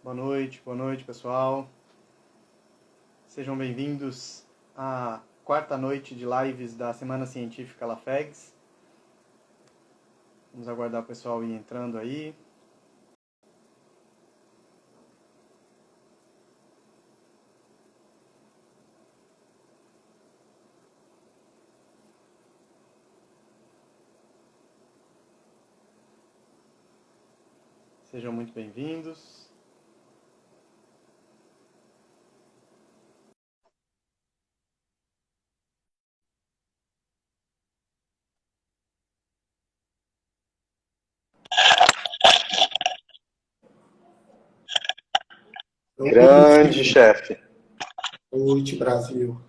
Boa noite, pessoal. Sejam bem-vindos à quarta noite de lives da Semana Científica LAFEGS. Vamos aguardar o pessoal ir entrando aí. Sejam muito bem-vindos. Grande chefe. Boa noite, Brasil.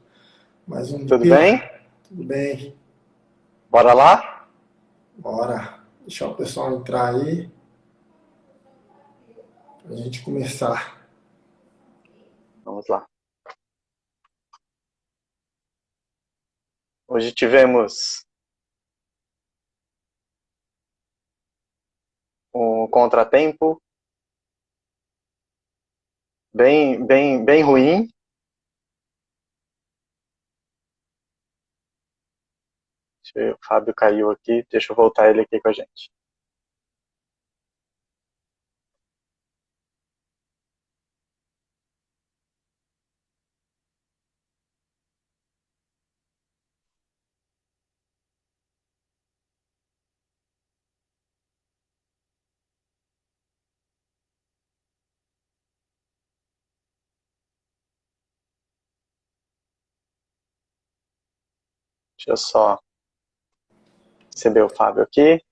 Mais um Tudo dia. bem? Tudo bem. Bora lá? Bora. Deixar o pessoal entrar aí. Pra gente começar. Vamos lá. Hoje tivemos um contratempo bem ruim. O Fábio caiu aqui, deixa eu voltar ele aqui com a gente. Deixa eu só receber o Fábio aqui.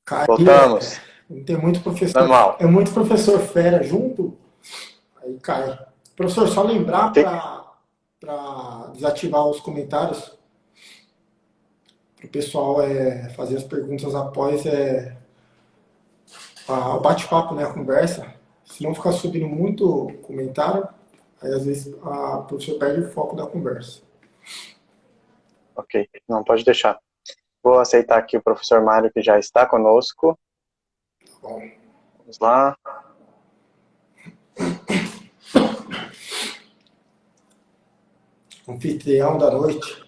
Caiu, Voltamos. Não tem muito professor. Normal. É muito professor fera junto, aí cai. Professor, só lembrar para desativar os comentários. Para o pessoal fazer as perguntas após o bate-papo, né, a conversa. Se não ficar subindo muito comentário, aí às vezes a professora perde o foco da conversa. Ok, não, pode deixar. Vou aceitar aqui o professor Mário, que já está conosco. Bom. Vamos lá. Anfitrião da noite.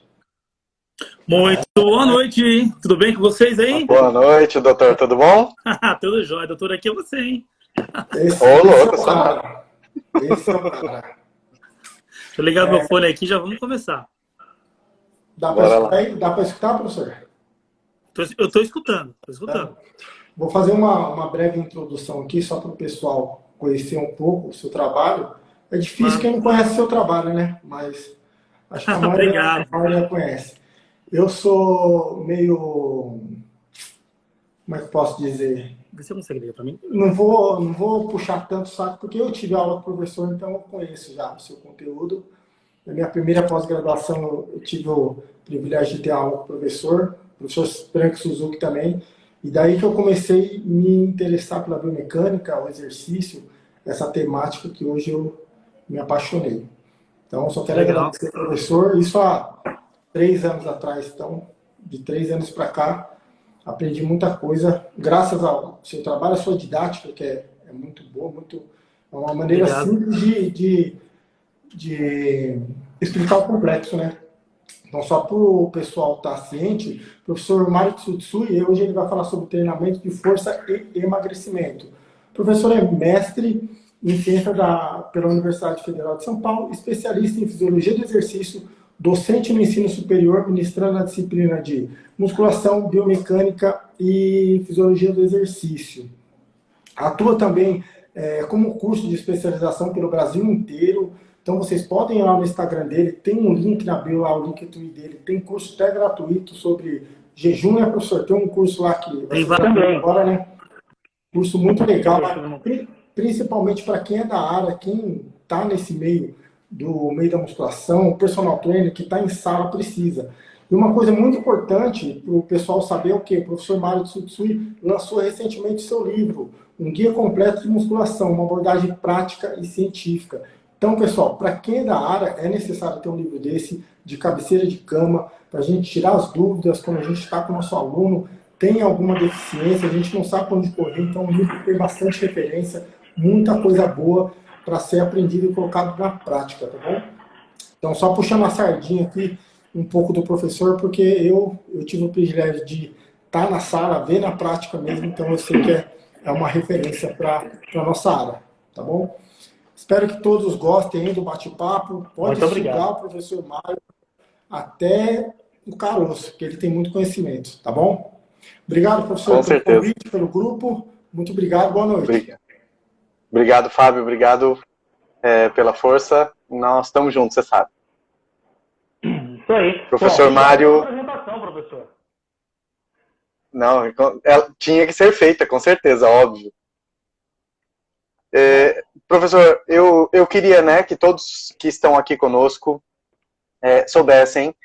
Muito boa noite, tudo bem com vocês aí? Boa noite, doutor, tudo bom? Tudo jóia, doutor, aqui é você, hein? Esse é o cara. Esse é o cara. Deixa eu ligar meu fone aqui, já vamos começar. Dá para escutar, professor? Eu estou escutando, Vou fazer uma breve introdução aqui, só para o pessoal conhecer um pouco o seu trabalho. É difícil quem não conhece o seu trabalho, né? Mas acho que a maioria conhece. Eu sou meio... Como é que eu posso dizer? Você consegue ligar para mim? Não vou puxar tanto saco, porque eu tive aula com o professor, então eu conheço já o seu conteúdo. Na minha primeira pós-graduação, eu tive o privilégio de ter aula com o professor Frank Suzuki também. E daí que eu comecei a me interessar pela biomecânica, o exercício, essa temática que hoje eu me apaixonei. Então, só quero agradecer ao professor. Isso há 3 anos atrás. Então, de 3 anos para cá, aprendi muita coisa, graças ao seu trabalho, a sua didática, que é muito boa, é uma maneira simples de explicar o complexo, né? Então, só para o pessoal estar ciente, o professor Mário Tsutsui, hoje ele vai falar sobre treinamento de força e emagrecimento. O professor é mestre em ciência pela Universidade Federal de São Paulo, especialista em fisiologia do exercício, docente no ensino superior, ministrando a disciplina de musculação, biomecânica e fisiologia do exercício. Atua também como curso de especialização pelo Brasil inteiro. Então vocês podem ir lá no Instagram dele, tem um link na bio lá, o link dele, tem curso até gratuito sobre jejum, né, professor? Tem um curso lá que vai ser agora, né? Curso muito legal, principalmente para quem é da área, quem está nesse meio da musculação, o personal trainer que está em sala precisa. E uma coisa muito importante para o pessoal saber é o que o professor Mário Tsutsui lançou recentemente seu livro, Um Guia Completo de Musculação, uma abordagem prática e científica. Então, pessoal, para quem é da área, é necessário ter um livro desse, de cabeceira de cama, para a gente tirar as dúvidas quando a gente está com o nosso aluno, tem alguma deficiência, a gente não sabe para onde correr, então o livro tem bastante referência, muita coisa boa. para ser aprendido e colocado na prática, tá bom? Então, só puxando a sardinha aqui um pouco do professor, porque eu tive o privilégio de estar na sala, ver na prática mesmo, então eu sei que é uma referência para a nossa área, tá bom? Espero que todos gostem aí do bate-papo. Pode sugar o professor Mário até o caroço, porque ele tem muito conhecimento, tá bom? Obrigado, professor, pelo convite, pelo grupo. Muito obrigado, boa noite. Obrigado, Fábio. Obrigado pela força. Nós estamos juntos, você sabe. Isso aí. Professor Mário... apresentação, professor. Não, ela tinha que ser feita, com certeza, óbvio. Professor, eu queria, né, que todos que estão aqui conosco soubessem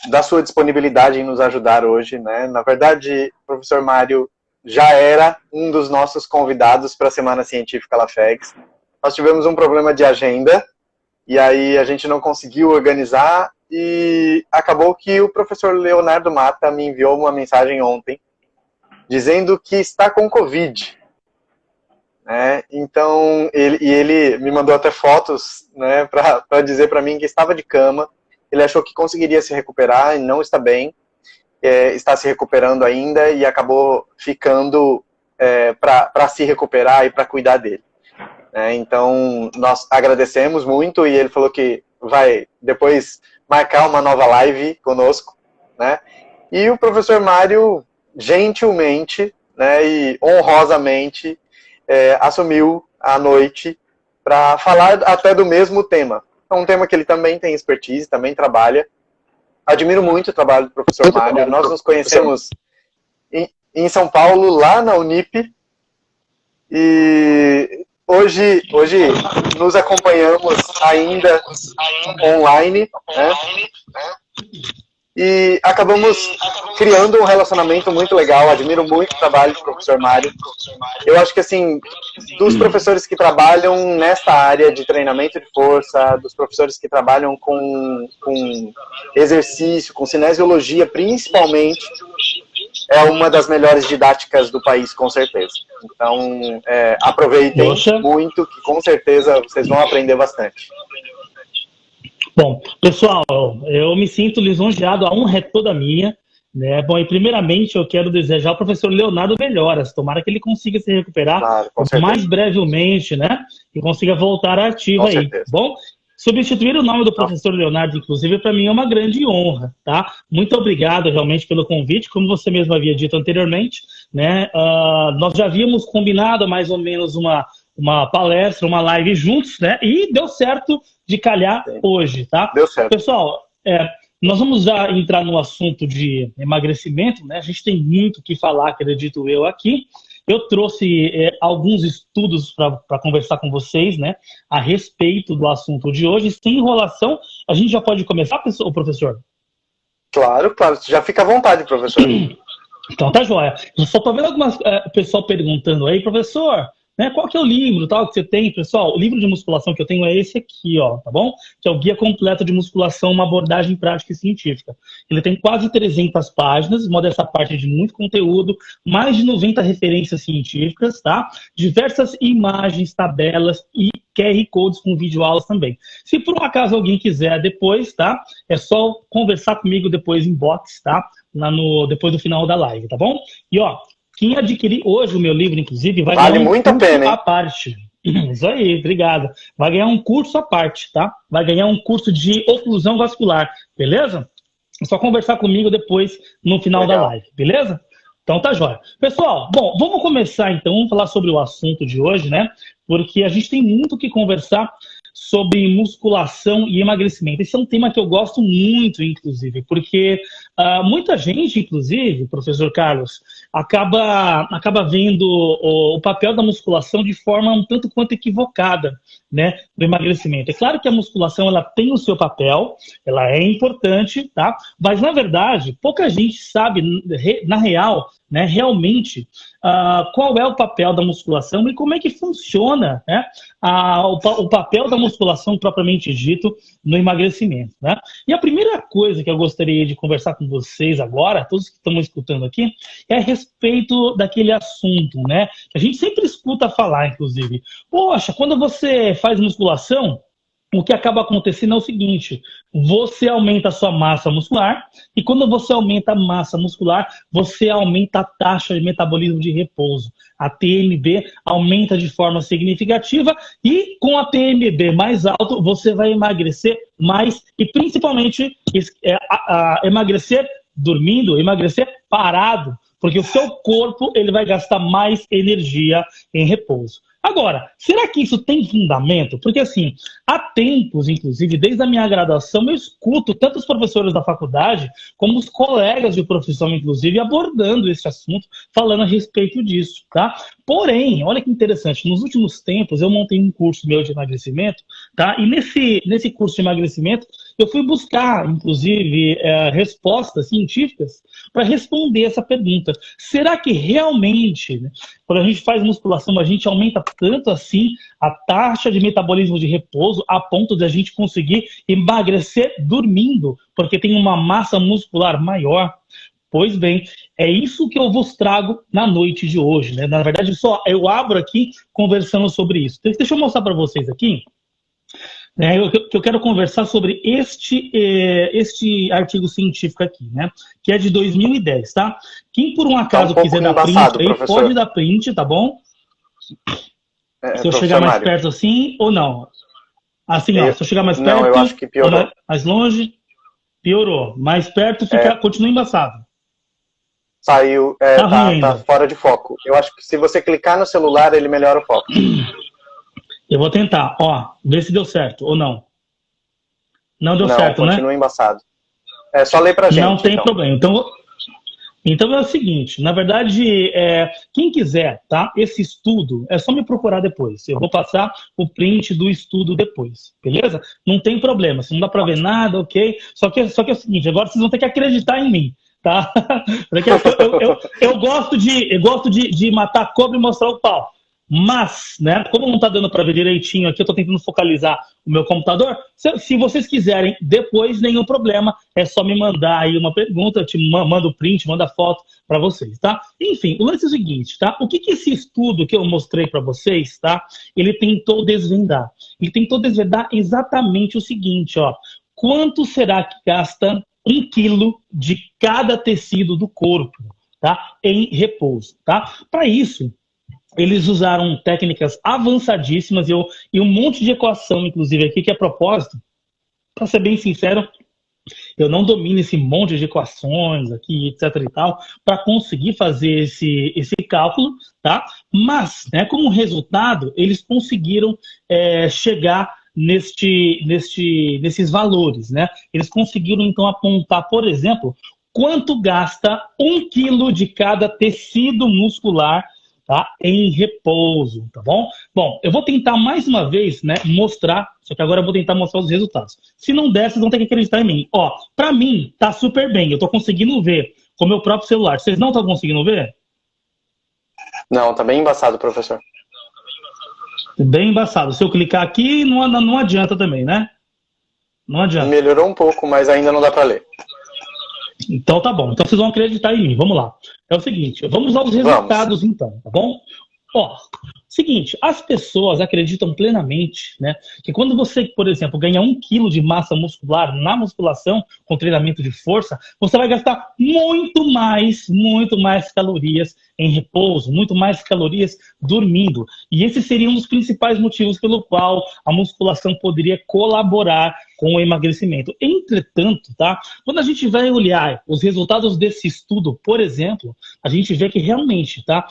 da sua disponibilidade em nos ajudar hoje, né? Na verdade, o professor Mário já era um dos nossos convidados para a Semana Científica LaFegs. Nós tivemos um problema de agenda, e aí a gente não conseguiu organizar, e acabou que o professor Leonardo Mata me enviou uma mensagem ontem, dizendo que está com Covid. Então, ele me mandou até fotos, né, para dizer para mim que estava de cama. Ele achou que conseguiria se recuperar e não está bem, está se recuperando ainda e acabou ficando para se recuperar e para cuidar dele. Então, nós agradecemos muito e ele falou que vai depois marcar uma nova live conosco, né? E o professor Mário, gentilmente, né, e honrosamente, assumiu a noite para falar até do mesmo tema. É um tema que ele também tem expertise, também trabalha. Admiro muito o trabalho do professor Mário. Nós nos conhecemos em São Paulo, lá na Unip. E hoje nos acompanhamos ainda online, né? E acabamos criando um relacionamento muito legal. Admiro muito o trabalho do professor Mário. Eu acho que, assim, dos professores que trabalham nesta área de treinamento de força, dos professores que trabalham com exercício, com cinesiologia, principalmente, é uma das melhores didáticas do país, com certeza. Então, aproveitem muito, que com certeza vocês vão aprender bastante. Bom, pessoal, eu me sinto lisonjeado, a honra é toda minha, né? Bom, e primeiramente eu quero desejar ao professor Leonardo melhoras, tomara que ele consiga se recuperar o mais brevemente, né? E consiga voltar ativo aí, bom? Substituir o nome do professor Leonardo, inclusive, para mim é uma grande honra, tá? Muito obrigado realmente pelo convite, como você mesmo havia dito anteriormente, né? Nós já havíamos combinado mais ou menos uma palestra, uma live juntos, né? E deu certo de calhar hoje, tá? Deu certo. Pessoal, nós vamos já entrar no assunto de emagrecimento, né? A gente tem muito o que falar, acredito eu, aqui. Eu trouxe alguns estudos para conversar com vocês, né? A respeito do assunto de hoje. Sem enrolação, a gente já pode começar, professor? Claro. Já fica à vontade, professor. Então tá joia. Eu só tô vendo algumas pessoal perguntando aí, professor, né, qual que é o livro tal, que você tem, pessoal? O livro de musculação que eu tenho é esse aqui, ó, tá bom? Que é o Guia Completo de Musculação, uma abordagem prática e científica. Ele tem quase 300 páginas, modesta parte de muito conteúdo, mais de 90 referências científicas, tá? Diversas imagens, tabelas e QR Codes com videoaulas também. Se por um acaso alguém quiser depois, tá? É só conversar comigo depois em box, tá? Depois do final da live, tá bom? E ó, quem adquirir hoje o meu livro, inclusive, vai ganhar um curso à parte. Isso aí, obrigado. Vai ganhar um curso à parte, tá? Vai ganhar um curso de oclusão vascular, beleza? É só conversar comigo depois no final da live, beleza? Então tá jóia. Pessoal, bom, vamos começar então, vamos falar sobre o assunto de hoje, né? Porque a gente tem muito o que conversar sobre musculação e emagrecimento. Esse é um tema que eu gosto muito, inclusive, porque muita gente, inclusive, professor Carlos, acaba vendo o papel da musculação de forma um tanto quanto equivocada, né, do emagrecimento. É claro que a musculação ela tem o seu papel, ela é importante, tá? Mas, na verdade, pouca gente sabe, na real, né, realmente, qual é o papel da musculação e como é que funciona, né, o papel da musculação musculação propriamente dito no emagrecimento, né? E a primeira coisa que eu gostaria de conversar com vocês agora, todos que estão escutando aqui, é a respeito daquele assunto, né? Que a gente sempre escuta falar, inclusive. Poxa, quando você faz musculação, o que acaba acontecendo é o seguinte: você aumenta a sua massa muscular, e quando você aumenta a massa muscular, você aumenta a taxa de metabolismo de repouso. A TMB aumenta de forma significativa, e com a TMB mais alto, você vai emagrecer mais, e principalmente emagrecer dormindo, emagrecer parado, porque o seu corpo ele vai gastar mais energia em repouso. Agora, será que isso tem fundamento? Porque, assim, há tempos, inclusive, desde a minha graduação, eu escuto tanto os professores da faculdade, como os colegas de profissão, inclusive, abordando esse assunto, falando a respeito disso, tá? Porém, olha que interessante, nos últimos tempos, eu montei um curso meu de emagrecimento, tá? E nesse curso de emagrecimento, eu fui buscar, inclusive, respostas científicas para responder essa pergunta. Será que realmente, né, quando a gente faz musculação, a gente aumenta tanto assim a taxa de metabolismo de repouso a ponto de a gente conseguir emagrecer dormindo, porque tem uma massa muscular maior? Pois bem, é isso que eu vos trago na noite de hoje, né? Na verdade, só eu abro aqui conversando sobre isso. Deixa eu mostrar para vocês aqui. Eu quero conversar sobre este artigo científico aqui, né? Que é de 2010, tá? Quem por um acaso quiser dar print aí, professor, pode dar print, tá bom? Se eu chegar mais perto assim ou não? Assim, ó, se eu chegar mais perto... Não, eu acho que piorou. Mais longe, piorou. Mais perto, continua embaçado. Saiu, tá fora de foco. Eu acho que se você clicar no celular, ele melhora o foco. Eu vou tentar, ó, ver se deu certo ou não. Não deu certo, né? Continua embaçado. É só ler pra gente. Não tem problema. Então é o seguinte, na verdade, quem quiser, tá? Esse estudo, é só me procurar depois. Eu vou passar o print do estudo depois, beleza? Não tem problema, se não dá pra ver nada, ok? Só que é o seguinte, agora vocês vão ter que acreditar em mim, tá? Eu gosto de matar a cobra e mostrar o pau. Mas, né, como não está dando para ver direitinho aqui, eu estou tentando focalizar o meu computador. Se vocês quiserem depois, nenhum problema, é só me mandar aí uma pergunta, eu te mando o print, mando a foto para vocês, tá? Enfim, o lance é o seguinte, tá? O que esse estudo que eu mostrei para vocês, tá? Ele tentou desvendar. Ele tentou desvendar exatamente o seguinte, ó. Quanto será que gasta 1 quilo de cada tecido do corpo, tá? Em repouso, tá? Para isso, eles usaram técnicas avançadíssimas e um monte de equação, inclusive, aqui, que é propósito. Para ser bem sincero, eu não domino esse monte de equações aqui, etc e tal, para conseguir fazer esse cálculo, tá? Mas, né, como resultado, eles conseguiram chegar nesses valores, né? Eles conseguiram, então, apontar, por exemplo, quanto gasta 1 quilo de cada tecido muscular, tá? Em repouso, tá bom? Bom, eu vou tentar mais uma vez, né, mostrar, só que agora eu vou tentar mostrar os resultados. Se não der, vocês vão ter que acreditar em mim. Ó, pra mim, tá super bem, eu tô conseguindo ver com o meu próprio celular. Vocês não estão conseguindo ver? Não, tá bem embaçado, professor. Bem embaçado. Se eu clicar aqui, não adianta também, né? Não adianta. Melhorou um pouco, mas ainda não dá pra ler. Então tá bom, então vocês vão acreditar em mim, vamos lá. É o seguinte, vamos aos resultados então, tá bom? Ó, seguinte, as pessoas acreditam plenamente, né, que quando você, por exemplo, ganha 1 quilo de massa muscular na musculação, com treinamento de força, você vai gastar muito mais calorias em repouso, muito mais calorias dormindo. E esse seria um dos principais motivos pelo qual a musculação poderia colaborar com o emagrecimento. Entretanto, tá, quando a gente vai olhar os resultados desse estudo, por exemplo, a gente vê que realmente, tá,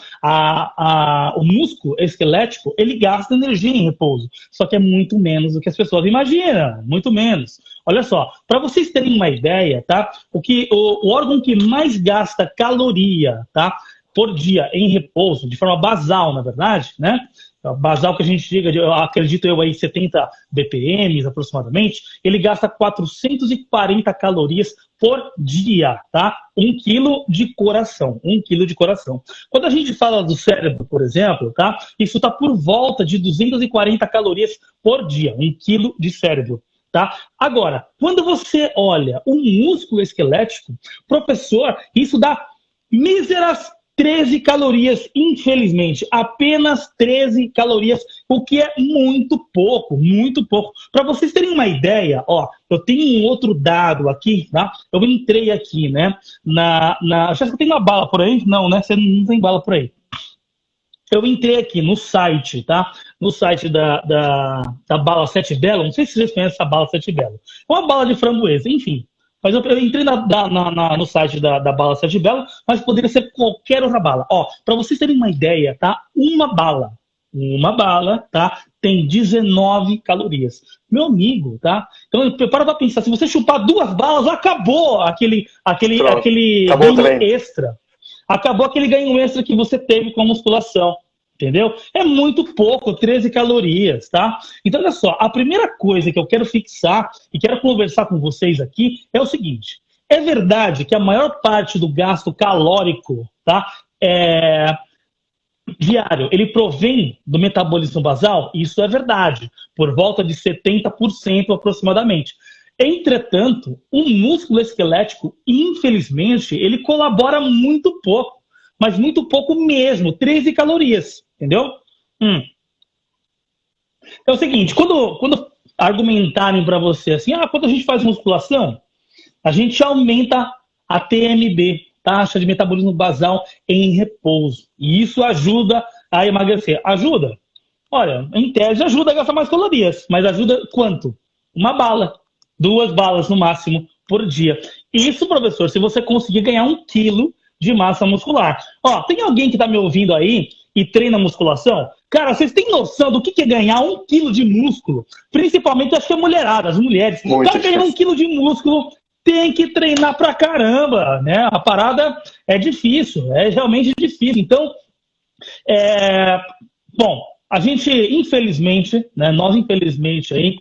o músculo esquelético, ele gasta energia em repouso, só que é muito menos do que as pessoas imaginam, muito menos. Olha só, para vocês terem uma ideia, tá, o órgão que mais gasta caloria, tá, por dia em repouso, de forma basal, na verdade, né? Basal que a gente diga, acredito eu aí, 70 BPMs aproximadamente, ele gasta 440 calorias por dia, tá? 1 quilo de coração, 1 quilo de coração. Quando a gente fala do cérebro, por exemplo, tá? Isso está por volta de 240 calorias por dia, 1 quilo de cérebro. Tá? Agora, quando você olha um músculo esquelético, professor, isso dá míseras 13 calorias, infelizmente. Apenas 13 calorias, o que é muito pouco, muito pouco. Para vocês terem uma ideia, ó, eu tenho um outro dado aqui, tá? Eu entrei aqui, né? Acho que tem uma bala por aí? Não, né? Você não tem bala por aí. Eu entrei aqui no site, tá? No site da Bala 7 Belo. Não sei se vocês conhecem essa Bala 7 Belo. É uma bala de framboesa, enfim. Mas eu entrei no site da Bala 7 Belo, mas poderia ser qualquer outra bala. Ó, para vocês terem uma ideia, tá? Uma bala, tá? Tem 19 calorias. Meu amigo, tá? Então, prepara pra pensar. Se você chupar 2 balas, acabou aquele ganho extra. Acabou aquele ganho extra que você teve com a musculação, entendeu? É muito pouco, 13 calorias, tá? Então, olha só, a primeira coisa que eu quero fixar e quero conversar com vocês aqui é o seguinte. É verdade que a maior parte do gasto calórico, tá, diário, ele provém do metabolismo basal? Isso é verdade, por volta de 70% aproximadamente. Entretanto, o músculo esquelético, infelizmente, ele colabora muito pouco, mas muito pouco mesmo, 13 calorias, entendeu? É o seguinte, quando argumentarem para você assim, quando a gente faz musculação, a gente aumenta a TMB, taxa de metabolismo basal em repouso, e isso ajuda a emagrecer. Ajuda? Olha, em tese ajuda a gastar mais calorias, mas ajuda quanto? Uma bala. 2 balas no máximo por dia. Isso, professor, se você conseguir ganhar 1 quilo de massa muscular. Ó, tem alguém que está me ouvindo aí e treina musculação? Cara, vocês têm noção do que é ganhar 1 quilo de músculo? Principalmente, acho que é mulherada, as mulheres. Para ganhar 1 quilo de músculo, tem que treinar pra caramba, né? A parada é difícil, é realmente difícil. Então, bom, a gente, infelizmente, né, nós infelizmente aí,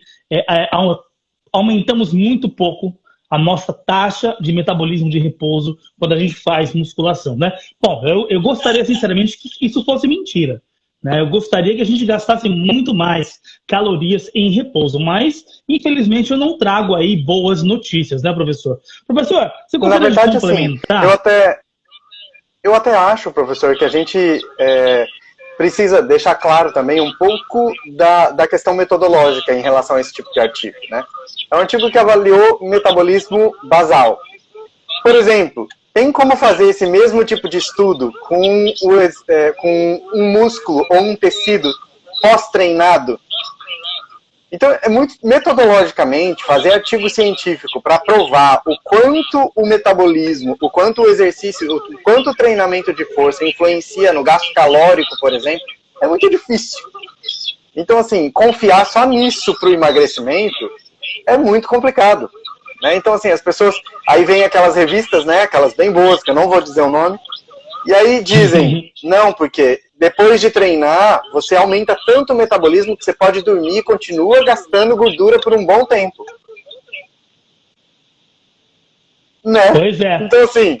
aumentamos muito pouco a nossa taxa de metabolismo de repouso quando a gente faz musculação, né? Bom, eu gostaria sinceramente que isso fosse mentira, né? Eu gostaria que a gente gastasse muito mais calorias em repouso, mas infelizmente eu não trago aí boas notícias, né, professor? Professor, você gostaria de complementar? Assim, eu até acho, professor, que a gente precisa deixar claro também um pouco da questão metodológica em relação a esse tipo de artigo, né? É um artigo que avaliou o metabolismo basal. Por exemplo, tem como fazer esse mesmo tipo de estudo com um músculo ou um tecido pós-treinado? Então, é muito metodologicamente fazer artigo científico para provar o quanto o metabolismo, o quanto o exercício, o quanto o treinamento de força influencia no gasto calórico, por exemplo, é muito difícil. Então, assim, confiar só nisso para o emagrecimento é muito complicado, né? Então, assim, as pessoas... Aí vem aquelas revistas, né? Aquelas bem boas, que eu não vou dizer o nome. E aí dizem, não, porque depois de treinar, você aumenta tanto o metabolismo que você pode dormir e continua gastando gordura por um bom tempo. Né? Pois é. Então, assim...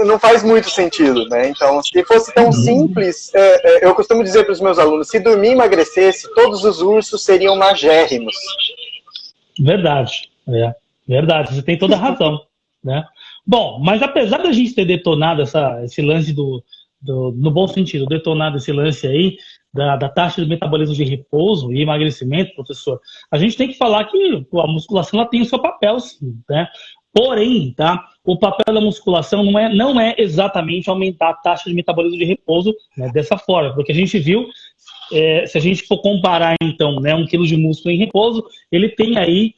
Não faz muito sentido, né? Então, se fosse tão simples, eu costumo dizer para os meus alunos, se dormir e emagrecesse, todos os ursos seriam magérrimos. Verdade, verdade, você tem toda a razão, né? Bom, mas apesar da gente ter detonado esse lance no bom sentido, detonado esse lance aí da taxa de metabolismo de repouso e emagrecimento, professor, a gente tem que falar que a musculação ela tem o seu papel, sim, né? Porém, tá? O papel da musculação não é exatamente aumentar a taxa de metabolismo de repouso, né, dessa forma, porque a gente viu, se a gente for comparar, então, né, 1 quilo de músculo em repouso, ele tem aí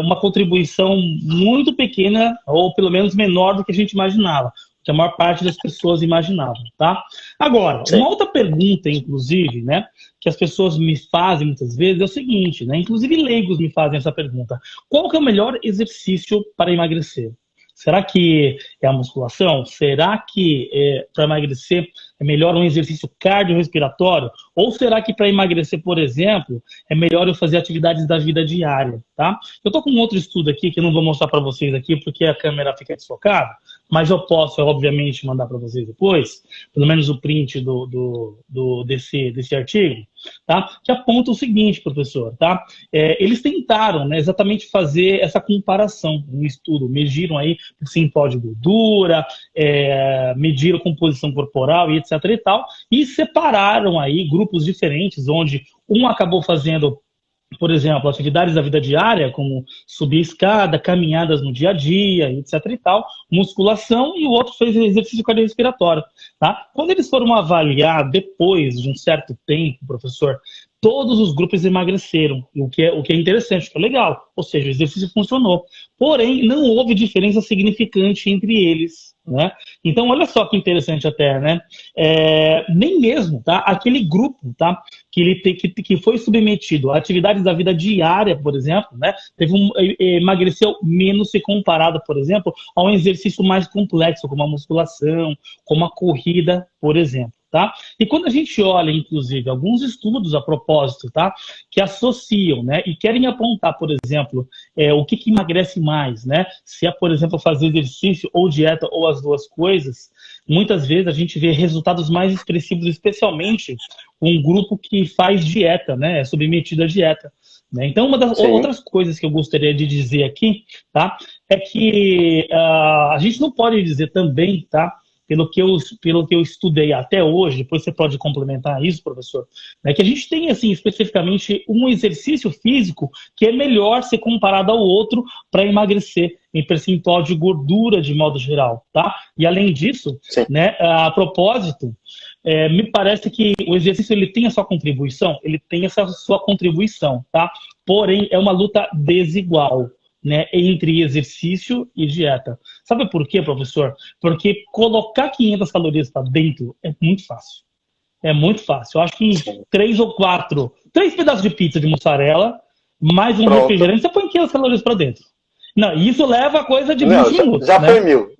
uma contribuição muito pequena, ou pelo menos menor do que a gente imaginava, que a maior parte das pessoas imaginavam, tá? Agora, uma outra pergunta, inclusive, né, que as pessoas me fazem muitas vezes é o seguinte, né, inclusive leigos me fazem essa pergunta: qual que é o melhor exercício para emagrecer? Será que é a musculação? Será que para emagrecer é melhor um exercício cardiorrespiratório? Ou será que para emagrecer, por exemplo, é melhor eu fazer atividades da vida diária, tá? Eu tô com um outro estudo aqui que eu não vou mostrar para vocês aqui porque a câmera fica desfocada, mas eu posso, obviamente, mandar para vocês depois, pelo menos o print desse artigo, tá? Que aponta o seguinte, professor, tá? Eles tentaram, né, exatamente fazer essa comparação no estudo, mediram aí percentual de gordura, mediram composição corporal e etc e tal, e separaram aí grupos diferentes, onde um acabou fazendo, por exemplo, atividades da vida diária, como subir escada, caminhadas no dia a dia, etc e tal, musculação, e o outro fez exercício cardiorrespiratório, tá? Quando eles foram avaliar, depois de um certo tempo, professor, todos os grupos emagreceram, o que é interessante, que é legal, ou seja, o exercício funcionou. Porém, não houve diferença significante entre eles, né? Então, olha só que interessante até, né? Nem mesmo, tá? Aquele grupo, tá? Que foi submetido a atividades da vida diária, por exemplo, né? Emagreceu menos se comparado, por exemplo, a um exercício mais complexo, como a musculação, como a corrida, por exemplo. Tá? E quando a gente olha, inclusive, alguns estudos a propósito, tá? Que associam, né? E querem apontar, por exemplo, o que emagrece mais, né? Se é, por exemplo, fazer exercício ou dieta ou as duas coisas, muitas vezes a gente vê resultados mais expressivos, especialmente um grupo que faz dieta, né? É submetido à dieta. Né? Então, uma das outras coisas que eu gostaria de dizer aqui, tá? É que a gente não pode dizer também, tá? Pelo que eu estudei até hoje, depois você pode complementar isso, professor, né, que a gente tem, assim, especificamente um exercício físico que é melhor ser comparado ao outro para emagrecer em percentual de gordura de modo geral, tá? E além disso, né, a propósito, me parece que o exercício ele tem a sua contribuição, tá? Porém, é uma luta desigual, né, entre exercício e dieta. Sabe por quê, professor? Porque colocar 500 calorias para dentro é muito fácil. É muito fácil. Eu acho que 3 pedaços de pizza de mussarela, mais um refrigerante, você põe 500 calorias para dentro. Não, isso leva a coisa de 20 minutos. Já, né? Foi 1000.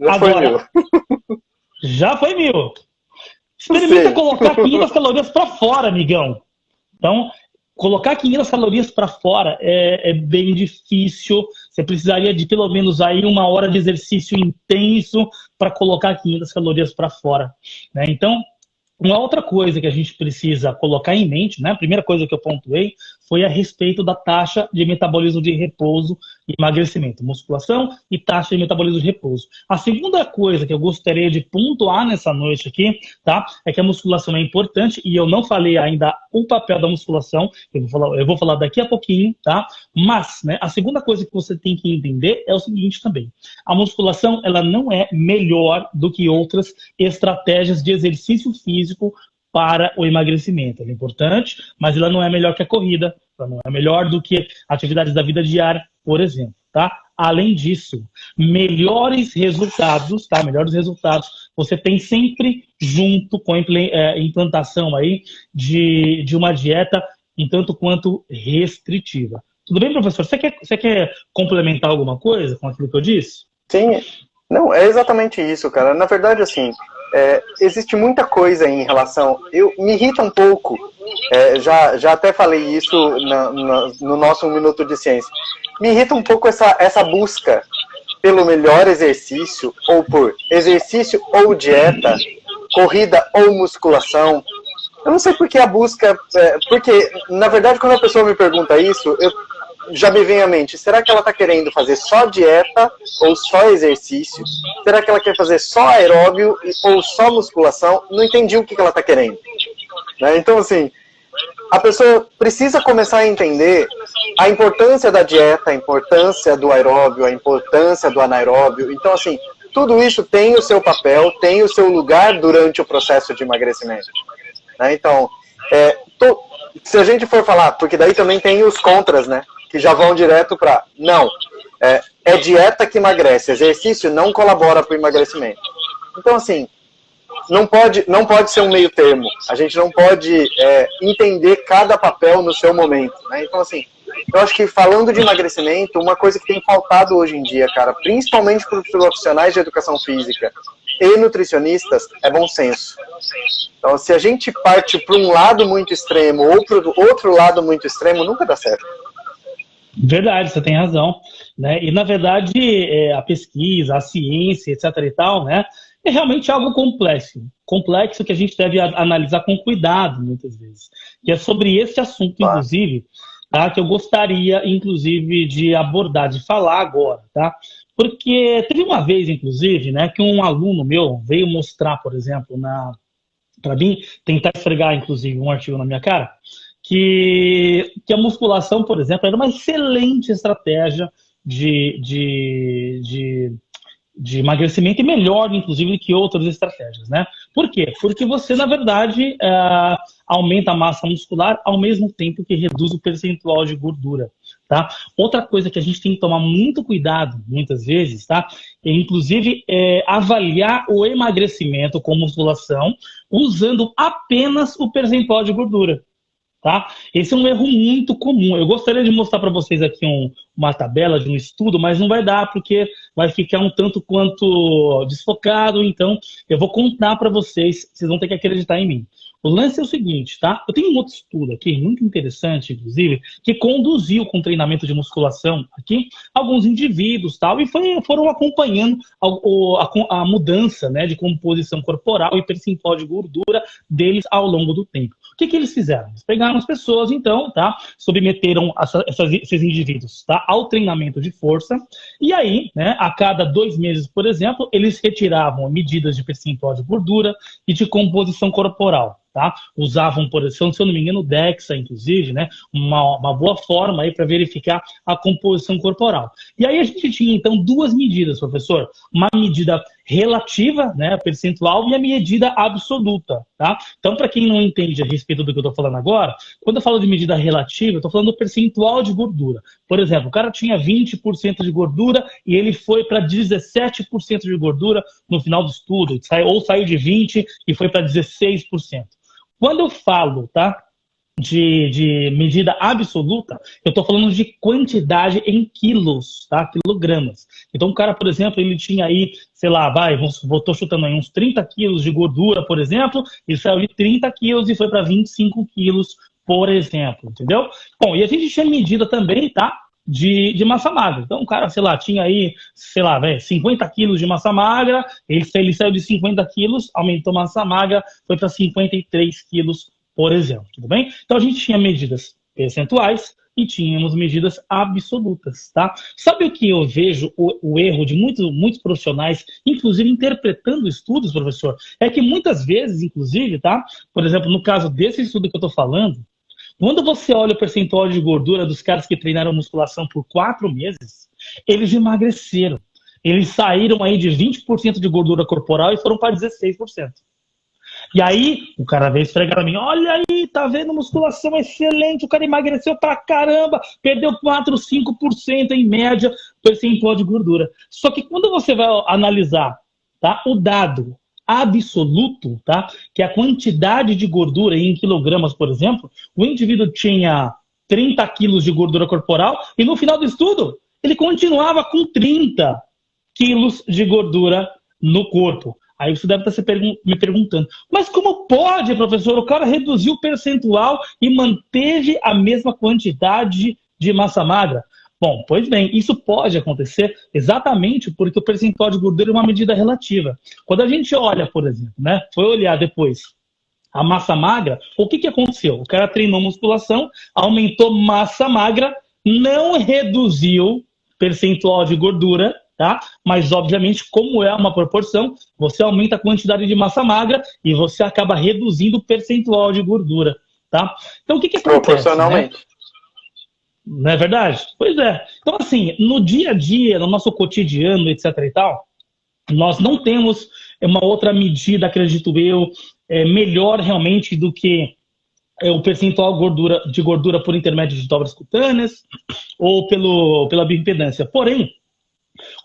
Já foi 1000. Experimenta colocar 500 calorias para fora, amigão. Então, colocar 500 calorias para fora é bem difícil. Você precisaria de pelo menos aí 1 hora de exercício intenso para colocar 500 calorias para fora, né? Então, uma outra coisa que a gente precisa colocar em mente, né? A primeira coisa que eu pontuei foi a respeito da taxa de metabolismo de repouso e emagrecimento, musculação e taxa de metabolismo de repouso. A segunda coisa que eu gostaria de pontuar nessa noite aqui, tá? É que a musculação é importante e eu não falei ainda o papel da musculação, eu vou falar daqui a pouquinho, tá? Mas, né, a segunda coisa que você tem que entender é o seguinte também. A musculação, ela não é melhor do que outras estratégias de exercício físico para o emagrecimento. Ela é importante, mas ela não é melhor que a corrida, ela não é melhor do que atividades da vida diária, por exemplo, tá? Além disso, melhores resultados, tá? Melhores resultados você tem sempre junto com a implantação aí de uma dieta um tanto quanto restritiva. Tudo bem, professor? Você quer complementar alguma coisa com aquilo que eu disse? Sim. Não, é exatamente isso, cara. Na verdade, assim, existe muita coisa em relação... Me irrita um pouco, já até falei isso no nosso 1 Minuto de Ciência. Me irrita um pouco essa busca pelo melhor exercício, ou por exercício ou dieta, corrida ou musculação. Eu não sei por que a busca... Porque, na verdade, quando a pessoa me pergunta isso, já me vem à mente, será que ela está querendo fazer só dieta ou só exercício? Será que ela quer fazer só aeróbio ou só musculação? Não entendi o que ela está querendo. Né? Então, assim, a pessoa precisa começar a entender a importância da dieta, a importância do aeróbio, a importância do anaeróbio. Então, assim, tudo isso tem o seu papel, tem o seu lugar durante o processo de emagrecimento. Né? Então, se a gente for falar, porque daí também tem os contras, né? Que já vão direto para, não, é dieta que emagrece, exercício não colabora para o emagrecimento. Então, assim, não pode ser um meio termo. A gente não pode entender cada papel no seu momento. Né? Então, assim, eu acho que falando de emagrecimento, uma coisa que tem faltado hoje em dia, cara, principalmente para os profissionais de educação física e nutricionistas, é bom senso. Então, se a gente parte para um lado muito extremo ou para o outro lado muito extremo, nunca dá certo. Verdade, você tem razão, né? E na verdade a pesquisa, a ciência, etc. e tal, né? É realmente algo complexo que a gente deve analisar com cuidado muitas vezes. E é sobre esse assunto, inclusive, tá? Que eu gostaria, inclusive, de abordar, de falar agora, tá? Porque teve uma vez, inclusive, né, que um aluno meu veio mostrar, por exemplo, para mim, tentar esfregar, inclusive, um artigo na minha cara, que a musculação, por exemplo, era uma excelente estratégia de emagrecimento e melhor, inclusive, que outras estratégias, né? Por quê? Porque você, na verdade, aumenta a massa muscular ao mesmo tempo que reduz o percentual de gordura, tá? Outra coisa que a gente tem que tomar muito cuidado, muitas vezes, tá? É, inclusive, avaliar o emagrecimento com musculação usando apenas o percentual de gordura. Tá? Esse é um erro muito comum. Eu gostaria de mostrar para vocês aqui uma tabela de um estudo, mas não vai dar porque vai ficar um tanto quanto desfocado. Então, eu vou contar para vocês, vocês vão ter que acreditar em mim. O lance é o seguinte, tá? Eu tenho um outro estudo aqui, muito interessante, inclusive, que conduziu com treinamento de musculação aqui alguns indivíduos, tal, e foram acompanhando a mudança, né, de composição corporal e percentual de gordura deles ao longo do tempo. O que eles fizeram? Eles pegaram as pessoas, então, tá? Submeteram esses indivíduos, tá? Ao treinamento de força. E aí, né, a cada 2 meses, por exemplo, eles retiravam medidas de percentual de gordura e de composição corporal. Tá? Usavam, por exemplo, se eu não me engano, o DEXA, inclusive, né? Uma boa forma aí para verificar a composição corporal. E aí a gente tinha, então, 2 medidas, professor. Uma medida relativa, né, percentual, e a medida absoluta, tá? Então, para quem não entende a respeito do que eu estou falando agora, quando eu falo de medida relativa, eu estou falando do percentual de gordura. Por exemplo, o cara tinha 20% de gordura e ele foi para 17% de gordura no final do estudo, ou saiu de 20% e foi para 16%. Quando eu falo, tá, de medida absoluta, eu estou falando de quantidade em quilos, tá, quilogramas. Então, o cara, por exemplo, ele tinha aí, sei lá, estou chutando aí uns 30 quilos de gordura, por exemplo, ele saiu de 30 quilos e foi para 25 quilos, por exemplo, entendeu? Bom, e a gente tinha medida também, tá, de massa magra. Então, o cara, sei lá, tinha aí, sei lá, 50 quilos de massa magra, ele saiu de 50 quilos, aumentou a massa magra, foi para 53 quilos, por exemplo, tudo bem? Então, a gente tinha medidas percentuais e tínhamos medidas absolutas, tá? Sabe o que eu vejo, o erro de muitos profissionais, inclusive interpretando estudos, professor? É que muitas vezes, inclusive, tá? Por exemplo, no caso desse estudo que eu estou falando, quando você olha o percentual de gordura dos caras que treinaram musculação por 4 meses, eles emagreceram. Eles saíram aí de 20% de gordura corporal e foram para 16%. E aí, o cara veio esfregar pra mim, olha aí, tá vendo, musculação excelente, o cara emagreceu pra caramba, perdeu 4, 5% em média percentual de gordura. Só que quando você vai analisar, tá, o dado absoluto, tá? Que é a quantidade de gordura em quilogramas, por exemplo, o indivíduo tinha 30 quilos de gordura corporal e no final do estudo ele continuava com 30 quilos de gordura no corpo. Aí você deve estar me perguntando, mas como pode, professor? O cara reduziu o percentual e manteve a mesma quantidade de massa magra? Bom, pois bem, isso pode acontecer exatamente porque o percentual de gordura é uma medida relativa. Quando a gente olha, por exemplo, né, foi olhar depois a massa magra, o que aconteceu? O cara treinou musculação, aumentou massa magra, não reduziu percentual de gordura, tá? Mas, obviamente, como é uma proporção, você aumenta a quantidade de massa magra e você acaba reduzindo o percentual de gordura, tá? Então, o que acontece? Proporcionalmente. Né? Não é verdade? Pois é. Então, assim, no dia a dia, no nosso cotidiano, etc e tal, nós não temos uma outra medida, acredito eu, melhor realmente do que o percentual de gordura por intermédio de dobras cutâneas ou pela bioimpedância. Porém,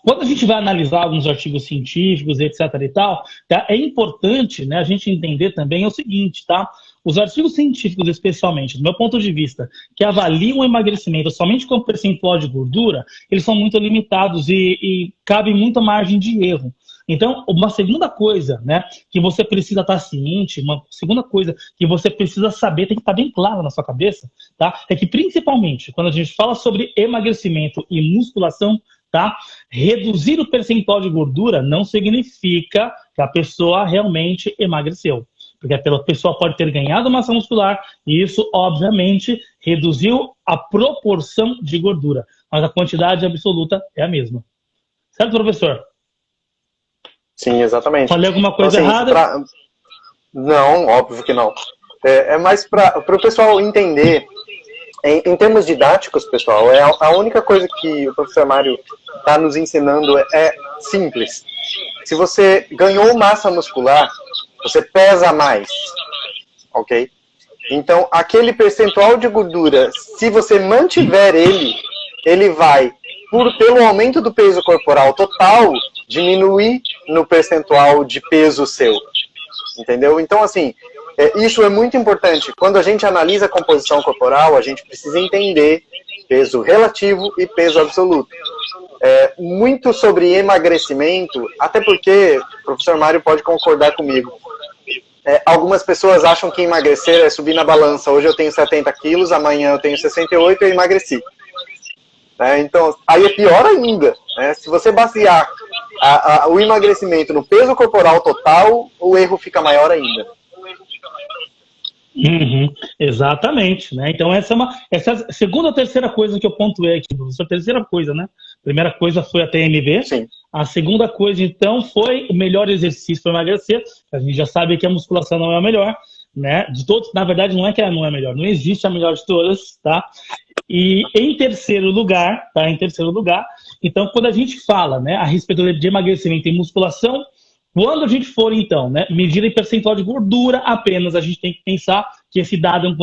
quando a gente vai analisar alguns artigos científicos, etc e tal, tá, é importante, né, a gente entender também o seguinte, tá? os artigos científicos, especialmente, do meu ponto de vista, que avaliam o emagrecimento somente com percentual de gordura, eles são muito limitados e cabe muita margem de erro. Então, uma segunda coisa, né, que você precisa estar ciente, uma segunda coisa que você precisa saber, tem que estar bem claro na sua cabeça, tá? É que, principalmente, quando a gente fala sobre emagrecimento e musculação, tá? Reduzir o percentual de gordura não significa que a pessoa realmente emagreceu. Porque a pessoa pode ter ganhado massa muscular e isso, obviamente, reduziu a proporção de gordura. Mas a quantidade absoluta é a mesma. Certo, professor? Sim, exatamente. Falei alguma coisa então, assim, errada? Não, óbvio que não. É mais para o pessoal entender, em termos didáticos, pessoal, a única coisa que o professor Mário está nos ensinando é simples. Se você ganhou massa muscular, você pesa mais, ok? Então, aquele percentual de gordura, se você mantiver ele vai, pelo aumento do peso corporal total, diminuir no percentual de peso seu, entendeu? Então, assim, isso é muito importante. Quando a gente analisa a composição corporal, a gente precisa entender peso relativo e peso absoluto. Muito sobre emagrecimento, até porque o professor Mário pode concordar comigo. Algumas pessoas acham que emagrecer é subir na balança. Hoje eu tenho 70 quilos, amanhã eu tenho 68 e eu emagreci. Então, aí é pior ainda. Se você basear o emagrecimento no peso corporal total, o erro fica maior ainda. Exatamente, né? Então essa é a segunda ou terceira coisa que eu pontuei aqui, professor. Terceira coisa, né? Primeira coisa foi a TMB. Sim. A segunda coisa, então, foi o melhor exercício para emagrecer. A gente já sabe que a musculação não é a melhor, né? De todos, na verdade, não é que ela não é a melhor, não existe a melhor de todas, tá? E em terceiro lugar, tá? Em terceiro lugar, então, quando a gente fala, né, a respeito de emagrecimento e musculação, quando a gente for, então, né, medir em percentual de gordura apenas, a gente tem que pensar que esse dado é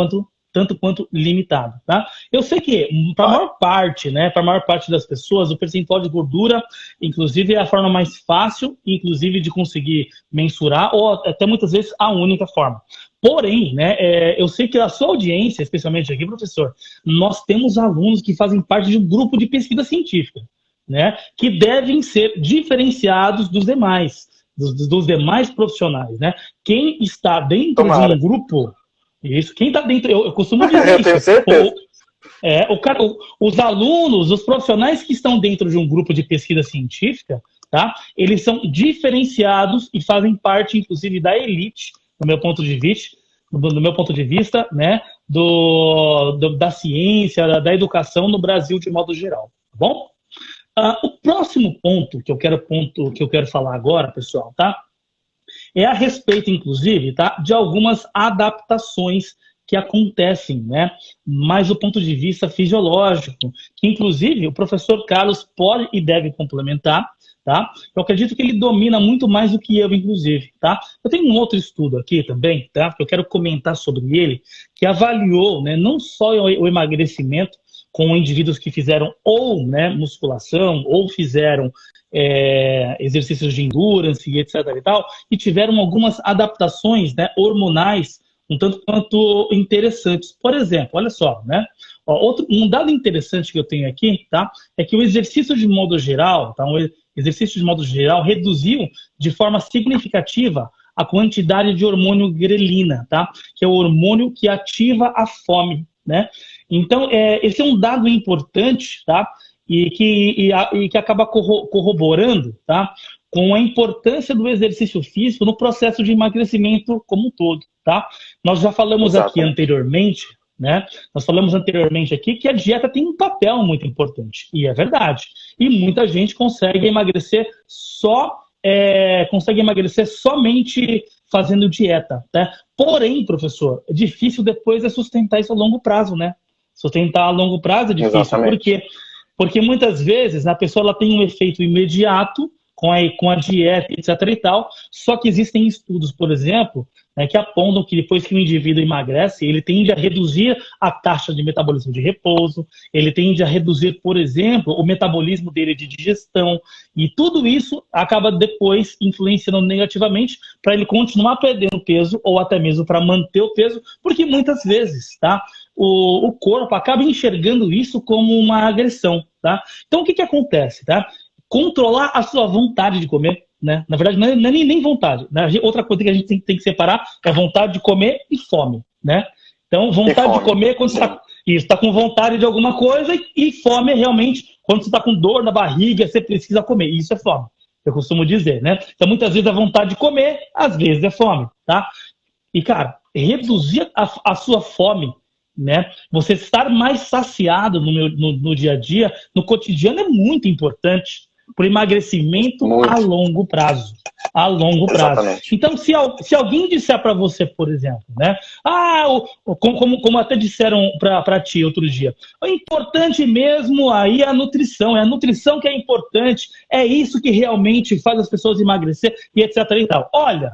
tanto quanto limitado, tá? Eu sei que, para a maior parte, né, para a maior parte das pessoas, o percentual de gordura, inclusive, é a forma mais fácil, inclusive, de conseguir mensurar, ou até muitas vezes a única forma. Porém, né, eu sei que a sua audiência, especialmente aqui, professor, nós temos alunos que fazem parte de um grupo de pesquisa científica, né, que devem ser diferenciados dos demais, dos demais profissionais, né? Quem está dentro de um grupo, isso, quem está dentro, eu costumo dizer eu tenho certeza. Os alunos, os profissionais que estão dentro de um grupo de pesquisa científica, tá? Eles são diferenciados e fazem parte, inclusive, da elite, do meu ponto de vista, né? Da ciência, da educação no Brasil de modo geral, tá bom? O próximo ponto que eu quero falar agora, pessoal, tá? É a respeito, inclusive, tá? De algumas adaptações que acontecem, né? Mais do ponto de vista fisiológico, que inclusive o professor Carlos pode e deve complementar, tá? Eu acredito que ele domina muito mais do que eu, inclusive, tá? Eu tenho um outro estudo aqui também, tá? Que eu quero comentar sobre ele, que avaliou, né, não só o emagrecimento com indivíduos que fizeram ou, né, musculação, ou fizeram exercícios de endurance e etc. e tal, e tiveram algumas adaptações, né, hormonais um tanto quanto interessantes. Por exemplo, olha só, né? Um dado interessante que eu tenho aqui, tá? É que o exercício de modo geral, tá? Reduziu de forma significativa a quantidade de hormônio grelina, tá? Que é o hormônio que ativa a fome, né? Então, esse é um dado importante, tá? E que acaba corroborando, tá? Com a importância do exercício físico no processo de emagrecimento como um todo, tá? Nós já falamos aqui anteriormente, né? Nós falamos anteriormente aqui que a dieta tem um papel muito importante, e é verdade. E muita gente consegue emagrecer somente fazendo dieta, né? Porém, professor, é difícil depois sustentar isso a longo prazo, né? Sustentar a longo prazo é difícil. Exatamente. Por quê? Porque muitas vezes a pessoa ela tem um efeito imediato com a dieta, etc. e tal. Só que existem estudos, por exemplo, né, que apontam que depois que o indivíduo emagrece, ele tende a reduzir a taxa de metabolismo de repouso, ele tende a reduzir, por exemplo, o metabolismo dele de digestão, e tudo isso acaba depois influenciando negativamente para ele continuar perdendo peso ou até mesmo para manter o peso, porque muitas vezes, tá, o corpo acaba enxergando isso como uma agressão, tá? Então o que acontece, tá? Controlar a sua vontade de comer, né? Na verdade, não é nem vontade, né? Outra coisa que a gente tem que separar é vontade de comer e fome, né? Então, vontade de comer é quando você está com vontade de alguma coisa, e fome é realmente quando você está com dor na barriga, você precisa comer. Isso é fome, eu costumo dizer, né? Então, muitas vezes é vontade de comer, às vezes é fome, tá? E, cara, reduzir a sua fome, né? Você estar mais saciado no dia a dia, no cotidiano, é muito importante para o emagrecimento a longo prazo. A longo prazo. Exatamente. Então, se alguém disser para você, por exemplo, né? Como até disseram para ti outro dia, o importante mesmo aí é a nutrição que é importante, é isso que realmente faz as pessoas emagrecer e etc e tal. Olha,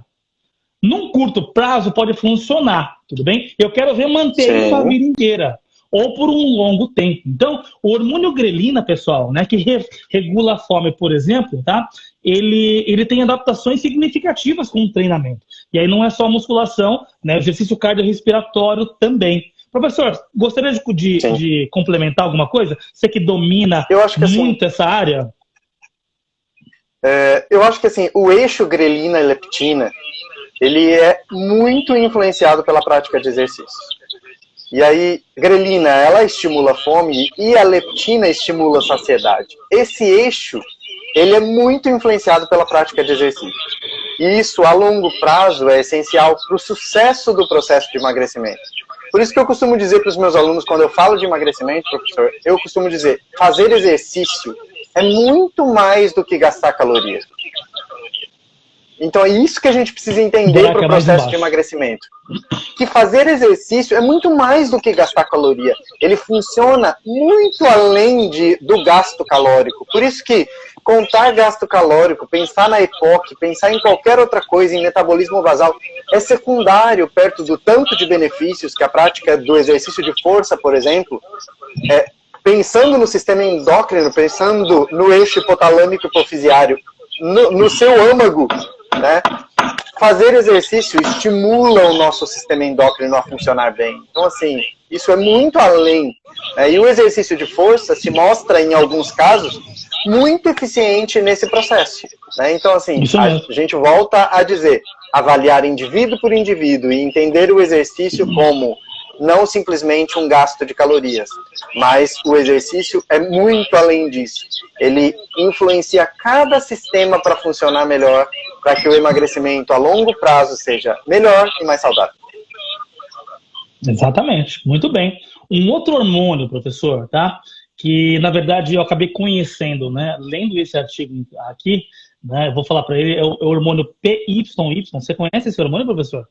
num curto prazo pode funcionar, tudo bem? Eu quero ver manter isso a vida inteira, ou por um longo tempo. Então, o hormônio grelina, pessoal, né, que regula a fome, por exemplo, tá? Ele tem adaptações significativas com o treinamento. E aí não é só musculação, né? Exercício cardiorrespiratório também. Professor, gostaria de complementar alguma coisa? Você que domina muito essa área. Eu acho que assim, o eixo grelina e leptina, ele é muito influenciado pela prática de exercício. E aí, grelina, ela estimula a fome e a leptina estimula a saciedade. Esse eixo, ele é muito influenciado pela prática de exercício. E isso, a longo prazo, é essencial para o sucesso do processo de emagrecimento. Por isso que eu costumo dizer para os meus alunos, quando eu falo de emagrecimento, professor, eu costumo dizer, fazer exercício é muito mais do que gastar calorias. Então é isso que a gente precisa entender para o processo de emagrecimento. Que fazer exercício é muito mais do que gastar caloria. Ele funciona muito além do gasto calórico. Por isso que contar gasto calórico, pensar na EPOC, pensar em qualquer outra coisa, em metabolismo basal, é secundário perto do tanto de benefícios que a prática do exercício de força, por exemplo, pensando no sistema endócrino, pensando no eixo hipotalâmico hipofisiário, no seu âmago, né? Fazer exercício estimula o nosso sistema endócrino a funcionar bem. Então, assim, isso é muito além. Né? E o exercício de força se mostra, em alguns casos, muito eficiente nesse processo. Né? Então, assim, a gente volta a dizer, avaliar indivíduo por indivíduo e entender o exercício como não simplesmente um gasto de calorias, mas o exercício é muito além disso. Ele influencia cada sistema para funcionar melhor, para que o emagrecimento a longo prazo seja melhor e mais saudável. Exatamente, muito bem. Um outro hormônio, professor, tá? Que na verdade eu acabei conhecendo, né? Lendo esse artigo aqui, né? Eu vou falar para ele, é o hormônio PYY. Você conhece esse hormônio, professor?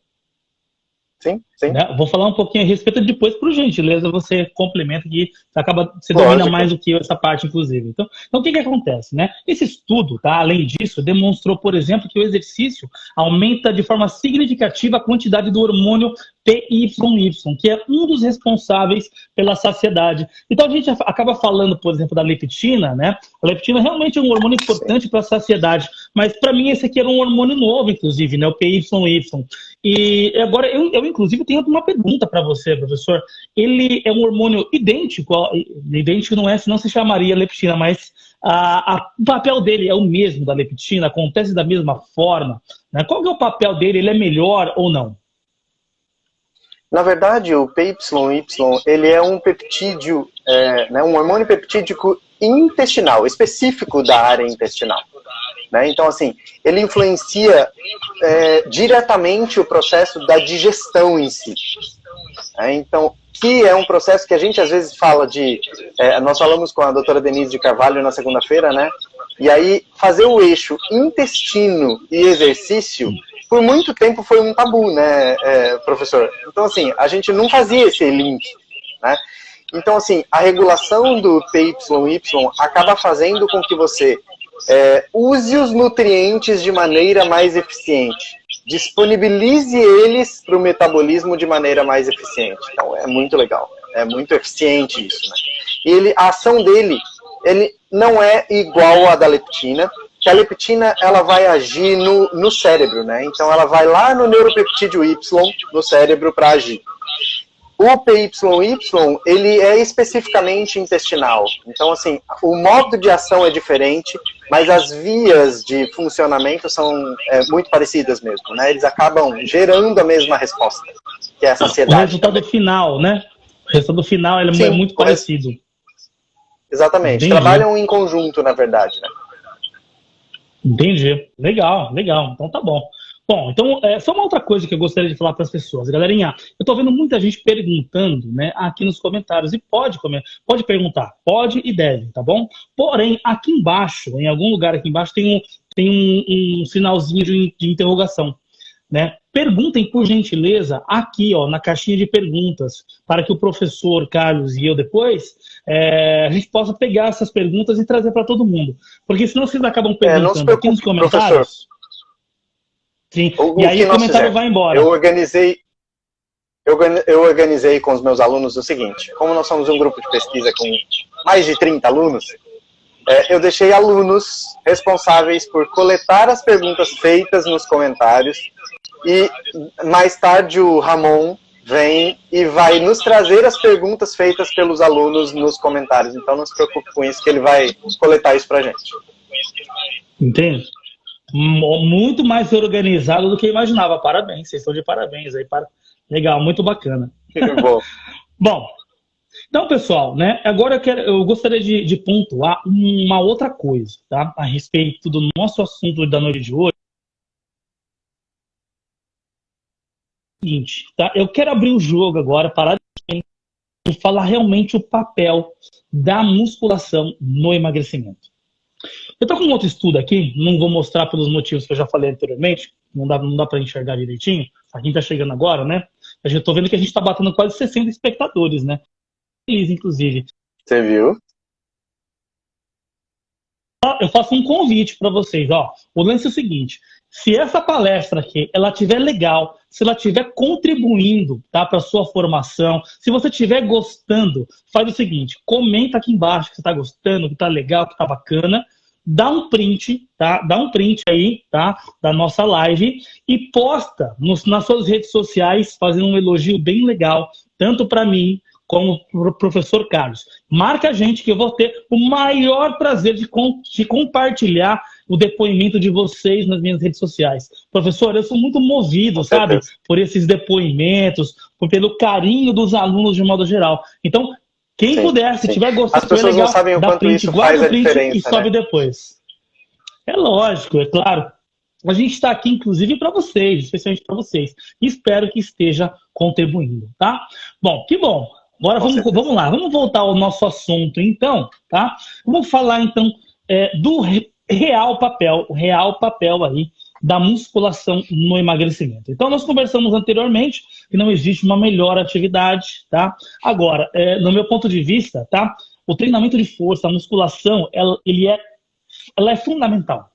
Sim, sim. Né? Vou falar um pouquinho a respeito depois, por gentileza, você complementa que você domina mais do que eu essa parte, inclusive. Então o que acontece, né? Esse estudo, tá, além disso, demonstrou, por exemplo, que o exercício aumenta de forma significativa a quantidade do hormônio PYY, que é um dos responsáveis pela saciedade. Então a gente acaba falando, por exemplo, da leptina, né? A leptina realmente é um hormônio importante para a saciedade, mas para mim esse aqui era um hormônio novo, inclusive, né? O PYY. E agora eu inclusive tenho uma pergunta para você, professor. Ele é um hormônio idêntico não é, senão se chamaria leptina, mas o papel dele é o mesmo da leptina, acontece da mesma forma, né? Qual que é o papel dele? Ele é melhor ou não? Na verdade, o PYY, ele é um peptídeo, né, um hormônio peptídico intestinal, específico da área intestinal. Né? Então, assim, ele influencia diretamente o processo da digestão em si. Então, que é um processo que a gente às vezes fala de... nós falamos com a doutora Denise de Carvalho na segunda-feira, né? E aí, fazer o eixo intestino e exercício, por muito tempo foi um tabu, né, professor? Então, assim, a gente não fazia esse link, né? Então, assim, a regulação do PYY acaba fazendo com que você Use os nutrientes de maneira mais eficiente. Disponibilize eles para o metabolismo de maneira mais eficiente. Então, é muito legal. É muito eficiente isso, né? E a ação dele, ele não é igual à da leptina, que a leptina, ela vai agir no cérebro, né? Então, ela vai lá no neuropeptídeo Y, no cérebro, para agir. O PYY, ele é especificamente intestinal. Então, assim, o modo de ação é diferente, mas as vias de funcionamento são muito parecidas mesmo, né? Eles acabam gerando a mesma resposta, que é a saciedade. O resultado também. Final, né? O resultado final ele é muito parecido. Exatamente. Entendi. Trabalham em conjunto, na verdade, né? Entendi. Legal, legal. Então tá bom. Bom, então, só uma outra coisa que eu gostaria de falar para as pessoas. Galerinha, eu estou vendo muita gente perguntando, né, aqui nos comentários, e pode perguntar, pode e deve, tá bom? Porém, aqui embaixo, em algum lugar aqui embaixo, tem um sinalzinho de interrogação, né? Perguntem, por gentileza, aqui, ó, na caixinha de perguntas, para que o professor Carlos e eu depois, a gente possa pegar essas perguntas e trazer para todo mundo. Porque senão vocês acabam perguntando aqui nos comentários... Professor. Sim. E aí o comentário vai embora. Eu organizei com os meus alunos o seguinte: como nós somos um grupo de pesquisa com mais de 30 alunos, eu deixei alunos responsáveis por coletar as perguntas feitas nos comentários e mais tarde o Ramon vem e vai nos trazer as perguntas feitas pelos alunos nos comentários. Então não se preocupe com isso, que ele vai coletar isso pra gente. Entende? Muito mais organizado do que eu imaginava. Parabéns, vocês estão de parabéns aí. Legal, muito bacana. Bom. Bom, então, pessoal, né? Agora eu gostaria de pontuar uma outra coisa, tá? A respeito do nosso assunto da noite de hoje. Seguinte, tá? Eu quero abrir o jogo agora, parar de falar realmente o papel da musculação no emagrecimento. Eu estou com um outro estudo aqui, não vou mostrar pelos motivos que eu já falei anteriormente, não dá para enxergar direitinho, a gente está chegando agora, né? Eu já estou vendo que a gente está batendo quase 60 espectadores, né? Feliz, inclusive. Você viu? Eu faço um convite para vocês, ó. O lance é o seguinte: se essa palestra aqui, ela estiver legal, se ela estiver contribuindo, tá, para sua formação, se você estiver gostando, faz o seguinte: comenta aqui embaixo que você está gostando, que está legal, que está bacana. Dá um print, tá? Dá um print aí, tá? Da nossa live e posta nas suas redes sociais, fazendo um elogio bem legal, tanto para mim como para o professor Carlos. Marca a gente que eu vou ter o maior prazer de compartilhar o depoimento de vocês nas minhas redes sociais. Professor, eu sou muito movido, sabe? Por esses depoimentos, pelo carinho dos alunos de modo geral. Então, quem puder, se tiver gostado, as pessoas legal, não sabem o dá quanto print, isso guarda faz o a print diferença, e sobe depois. É lógico, é claro. A gente está aqui, inclusive, para vocês, especialmente para vocês. Espero que esteja contribuindo, tá? Bom, que bom. Agora vamos lá, vamos voltar ao nosso assunto, então, tá? Vamos falar, então, do real papel, o real papel aí da musculação no emagrecimento. Então, nós conversamos anteriormente que não existe uma melhor atividade, tá? Agora, no meu ponto de vista, tá? O treinamento de força, a musculação, ela é fundamental.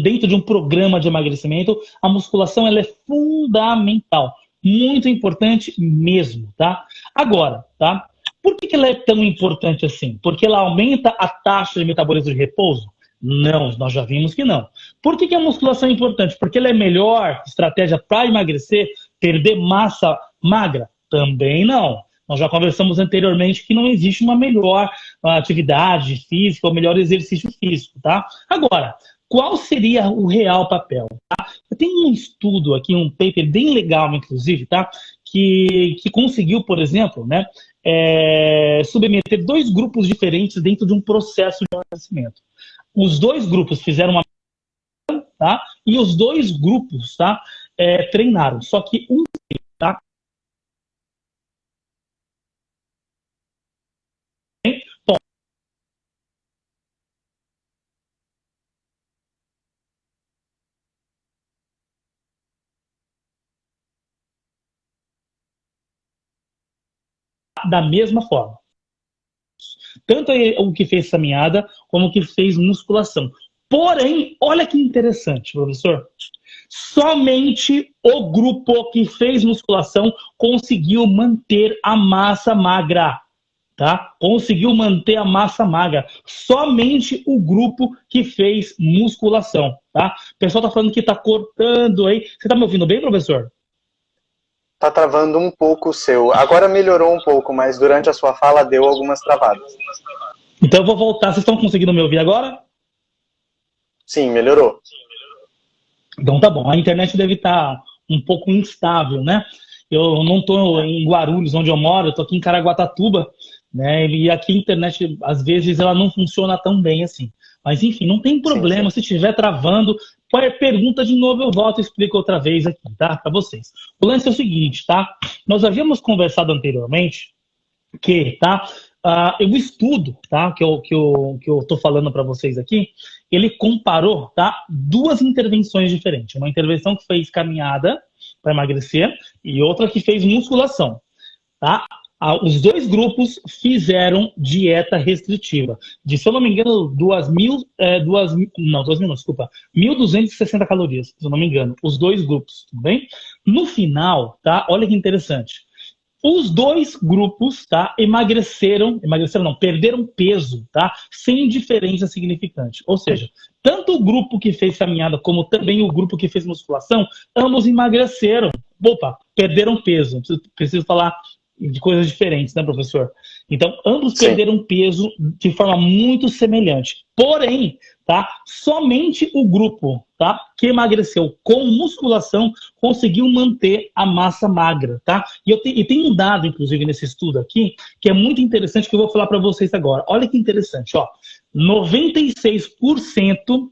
Dentro de um programa de emagrecimento, a musculação ela é fundamental. Muito importante mesmo, tá? Agora, tá? Por que ela é tão importante assim? Porque ela aumenta a taxa de metabolismo de repouso? Não, nós já vimos que não. Por que a musculação é importante? Porque ela é melhor estratégia para emagrecer, perder massa magra? Também não. Nós já conversamos anteriormente que não existe uma melhor atividade física ou melhor exercício físico, tá? Agora, qual seria o real papel? Tá? Eu tenho um estudo aqui, um paper bem legal, inclusive, tá? Que conseguiu, por exemplo, né, submeter 2 grupos diferentes dentro de um processo de emagrecimento. Os 2 grupos fizeram uma... Tá? E os 2 grupos, tá, treinaram. Só que um... Tá? Bom, da mesma forma. tanto o que fez caminhada, como o que fez musculação. Porém, olha que interessante, professor. Somente o grupo que fez musculação conseguiu manter a massa magra. Tá? Conseguiu manter a massa magra. Somente o grupo que fez musculação. Tá? O pessoal está falando que está cortando aí. Você está me ouvindo bem, professor? Tá travando um pouco o seu. Agora melhorou um pouco, mas durante a sua fala deu algumas travadas. Então eu vou voltar. Vocês estão conseguindo me ouvir agora? Sim, melhorou. Então tá bom. A internet deve estar um pouco instável, né? Eu não estou em Guarulhos, onde eu moro. Eu estou aqui em Caraguatatuba, né? E aqui a internet, às vezes, ela não funciona tão bem assim. Mas enfim, não tem problema. Sim. Se estiver travando, pergunta de novo, eu volto e explico outra vez aqui, tá? Para vocês. O lance é o seguinte, tá? Nós havíamos conversado anteriormente que, tá? O estudo, tá? Que eu tô falando para vocês aqui, ele comparou, tá? Duas intervenções diferentes. Uma intervenção que fez caminhada para emagrecer e outra que fez musculação, tá? Os dois grupos fizeram dieta restritiva. De, se eu não me engano, 1.260 calorias, se eu não me engano. Os dois grupos, tudo bem? No final, tá? Olha que interessante. Os dois grupos, tá? Perderam peso, tá? Sem diferença significante. Ou seja, tanto o grupo que fez caminhada como também o grupo que fez musculação, ambos emagreceram. Opa, perderam peso. Preciso falar de coisas diferentes, né, professor? Então, ambos perderam peso de forma muito semelhante. Porém, tá? Somente o grupo, tá? Que emagreceu com musculação conseguiu manter a massa magra, tá? E tem um dado, inclusive, nesse estudo aqui, que é muito interessante, que eu vou falar para vocês agora. Olha que interessante, ó. 96%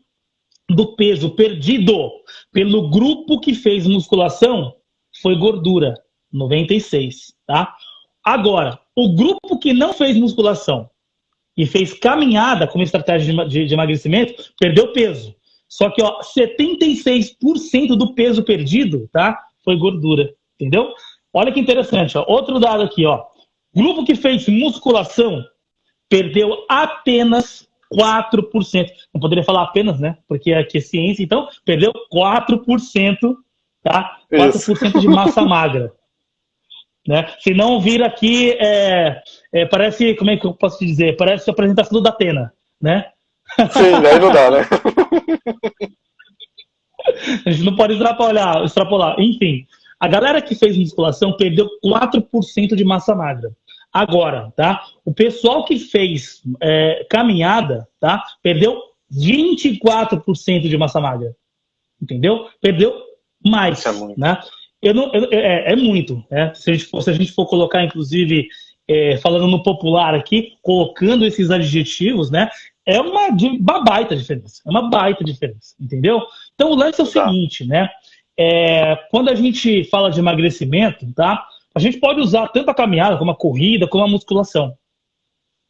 do peso perdido pelo grupo que fez musculação foi gordura. 96, tá? Agora, o grupo que não fez musculação e fez caminhada como estratégia de emagrecimento, perdeu peso. Só que, ó, 76% do peso perdido, tá? Foi gordura, entendeu? Olha que interessante, ó. Outro dado aqui, ó. Grupo que fez musculação perdeu apenas 4%. Não poderia falar apenas, né? Porque aqui é ciência, então, perdeu 4%, tá? 4% de massa magra. Né? Se não vir aqui, parece, como é que eu posso te dizer? Parece a apresentação do Datena, né? Sim, daí não dá, né? A gente não pode extrapolar. Enfim, a galera que fez musculação perdeu 4% de massa magra. Agora, tá? O pessoal que fez caminhada, tá? Perdeu 24% de massa magra. Entendeu? Perdeu mais, isso é muito. Né? É muito, né? Se a gente for colocar, inclusive, falando no popular aqui, colocando esses adjetivos, né? É uma baita diferença. É uma baita diferença, entendeu? Então, o lance é o seguinte, né? Quando a gente fala de emagrecimento, tá? A gente pode usar tanto a caminhada, como a corrida, como a musculação.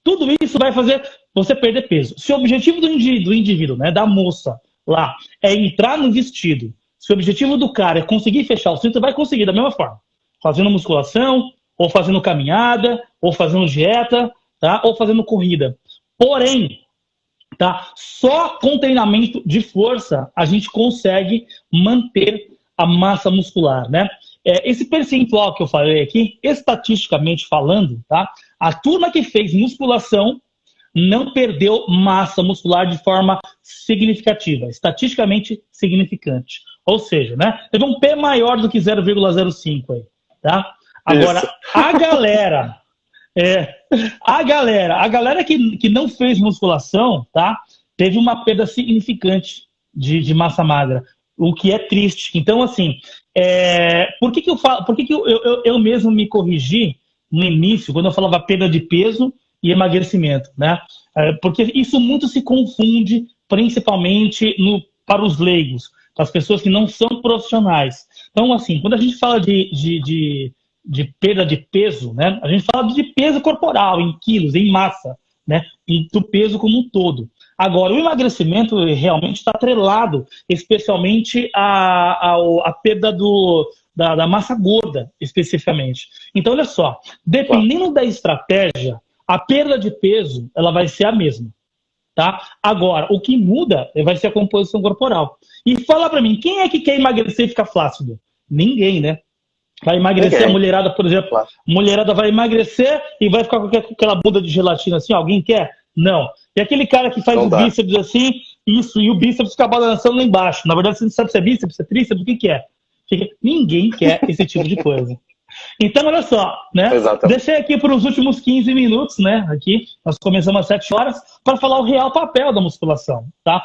Tudo isso vai fazer você perder peso. Se o objetivo do indivíduo, né, da moça lá, é entrar no vestido, se o objetivo do cara é conseguir fechar o cinto, vai conseguir da mesma forma. Fazendo musculação, ou fazendo caminhada, ou fazendo dieta, tá? Ou fazendo corrida. Porém, tá? Só com treinamento de força a gente consegue manter a massa muscular, né? Esse percentual que eu falei aqui, estatisticamente falando, tá? A turma que fez musculação não perdeu massa muscular de forma significativa, estatisticamente significante. Ou seja, né, teve um P maior do que 0,05 aí, tá? Agora, isso. A galera que não fez musculação, tá? Teve uma perda significante de massa magra, o que é triste. Então, assim, por que eu mesmo me corrigi no início, quando eu falava perda de peso e emagrecimento, né? Porque isso muito se confunde, principalmente para os leigos, para as pessoas que não são profissionais. Então, assim, quando a gente fala de perda de peso, né? A gente fala de peso corporal, em quilos, em massa, né? E do peso como um todo. Agora, o emagrecimento realmente está atrelado, especialmente à perda da massa gorda, especificamente. Então, olha só, dependendo da estratégia, A perda de peso, ela vai ser a mesma, tá? Agora, o que muda vai ser a composição corporal. E fala pra mim, quem é que quer emagrecer e ficar flácido? Ninguém, né? Vai emagrecer a mulherada, por exemplo. Claro. Mulherada vai emagrecer e vai ficar com aquela bunda de gelatina assim. Alguém quer? Não. E aquele cara que faz o bíceps assim, isso, e o bíceps fica balançando lá embaixo. Na verdade, você não sabe se é bíceps, se é tríceps, o que que é? Ninguém quer esse tipo de coisa. Então, olha só, né? Exatamente. Deixei aqui para os últimos 15 minutos, né? Aqui, nós começamos às 7 horas, para falar o real papel da musculação, tá?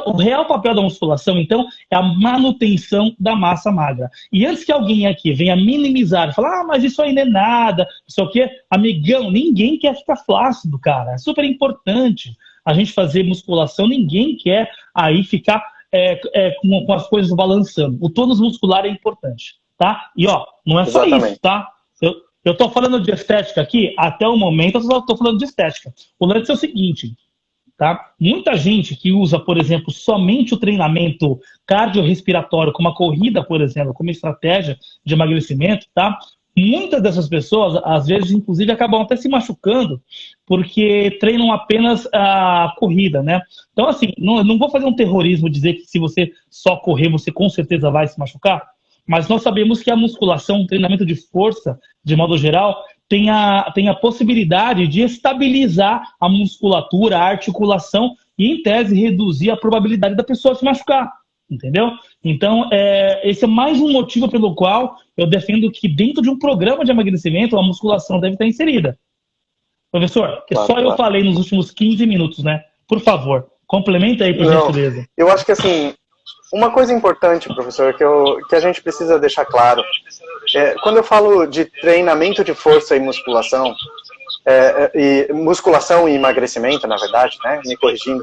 O real papel da musculação, então, é a manutenção da massa magra. E antes que alguém aqui venha minimizar, falar, mas isso aí não é nada, não sei o quê, amigão, ninguém quer ficar flácido, cara. É super importante a gente fazer musculação, ninguém quer aí ficar com as coisas balançando. O tônus muscular é importante. Tá? E ó, não é só isso, tá? Eu tô falando de estética aqui, até o momento eu só tô falando de estética. O lance é o seguinte, tá? Muita gente que usa, por exemplo, somente o treinamento cardiorrespiratório, como a corrida, por exemplo, como estratégia de emagrecimento, tá? Muitas dessas pessoas, às vezes, inclusive, acabam até se machucando porque treinam apenas a corrida, né? Então, assim, não vou fazer um terrorismo dizer que se você só correr, você com certeza vai se machucar. Mas nós sabemos que a musculação, o treinamento de força, de modo geral, tem a possibilidade de estabilizar a musculatura, a articulação e, em tese, reduzir a probabilidade da pessoa se machucar, entendeu? Então, esse é mais um motivo pelo qual eu defendo que dentro de um programa de emagrecimento, a musculação deve estar inserida. Professor, que só eu falei nos últimos 15 minutos, né? Por favor, complementa aí, por gentileza. Eu acho que, assim, uma coisa importante, professor, que a gente precisa deixar claro, quando eu falo de treinamento de força e musculação, musculação e emagrecimento, na verdade, né, me corrigindo,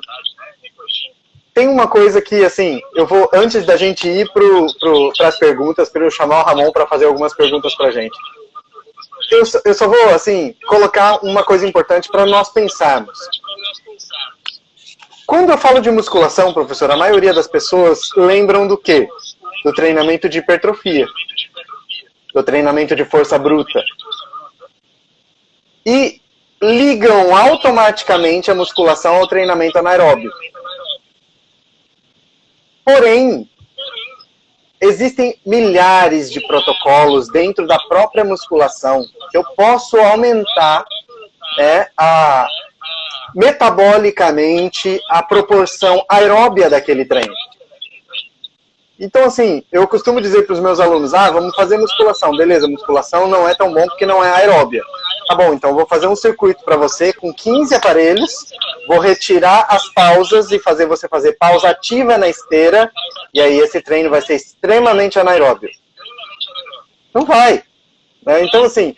tem uma coisa que, assim, eu vou, antes da gente ir para as perguntas, para eu chamar o Ramon para fazer algumas perguntas para a gente, eu só vou, assim, colocar uma coisa importante para nós pensarmos. Quando eu falo de musculação, professor, a maioria das pessoas lembram do quê? Do treinamento de hipertrofia, do treinamento de força bruta. E ligam automaticamente a musculação ao treinamento anaeróbio. Porém, existem milhares de protocolos dentro da própria musculação que eu posso aumentar metabolicamente a proporção aeróbia daquele treino. Então, assim, eu costumo dizer para os meus alunos, vamos fazer musculação. Beleza, musculação não é tão bom porque não é aeróbia. Tá bom, então eu vou fazer um circuito para você com 15 aparelhos, vou retirar as pausas e fazer você fazer pausa ativa na esteira, e aí esse treino vai ser extremamente anaeróbio. Não vai. Então, assim,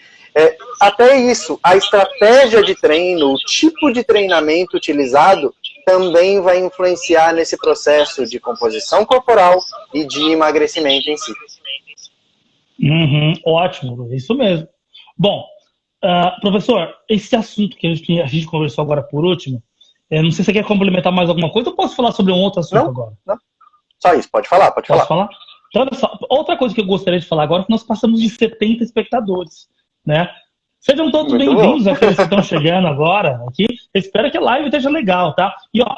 até isso, a estratégia de treino, o tipo de treinamento utilizado, também vai influenciar nesse processo de composição corporal e de emagrecimento em si. Ótimo, isso mesmo. Bom, professor, esse assunto que a gente conversou agora por último, não sei se você quer complementar mais alguma coisa, ou posso falar sobre um outro assunto agora? Não, só isso, pode falar. Posso falar? Então, olha só, outra coisa que eu gostaria de falar agora é que nós passamos de 70 espectadores, né? Sejam todos bem-vindos aqueles que estão chegando agora aqui. Eu espero que a live esteja legal, tá? E ó,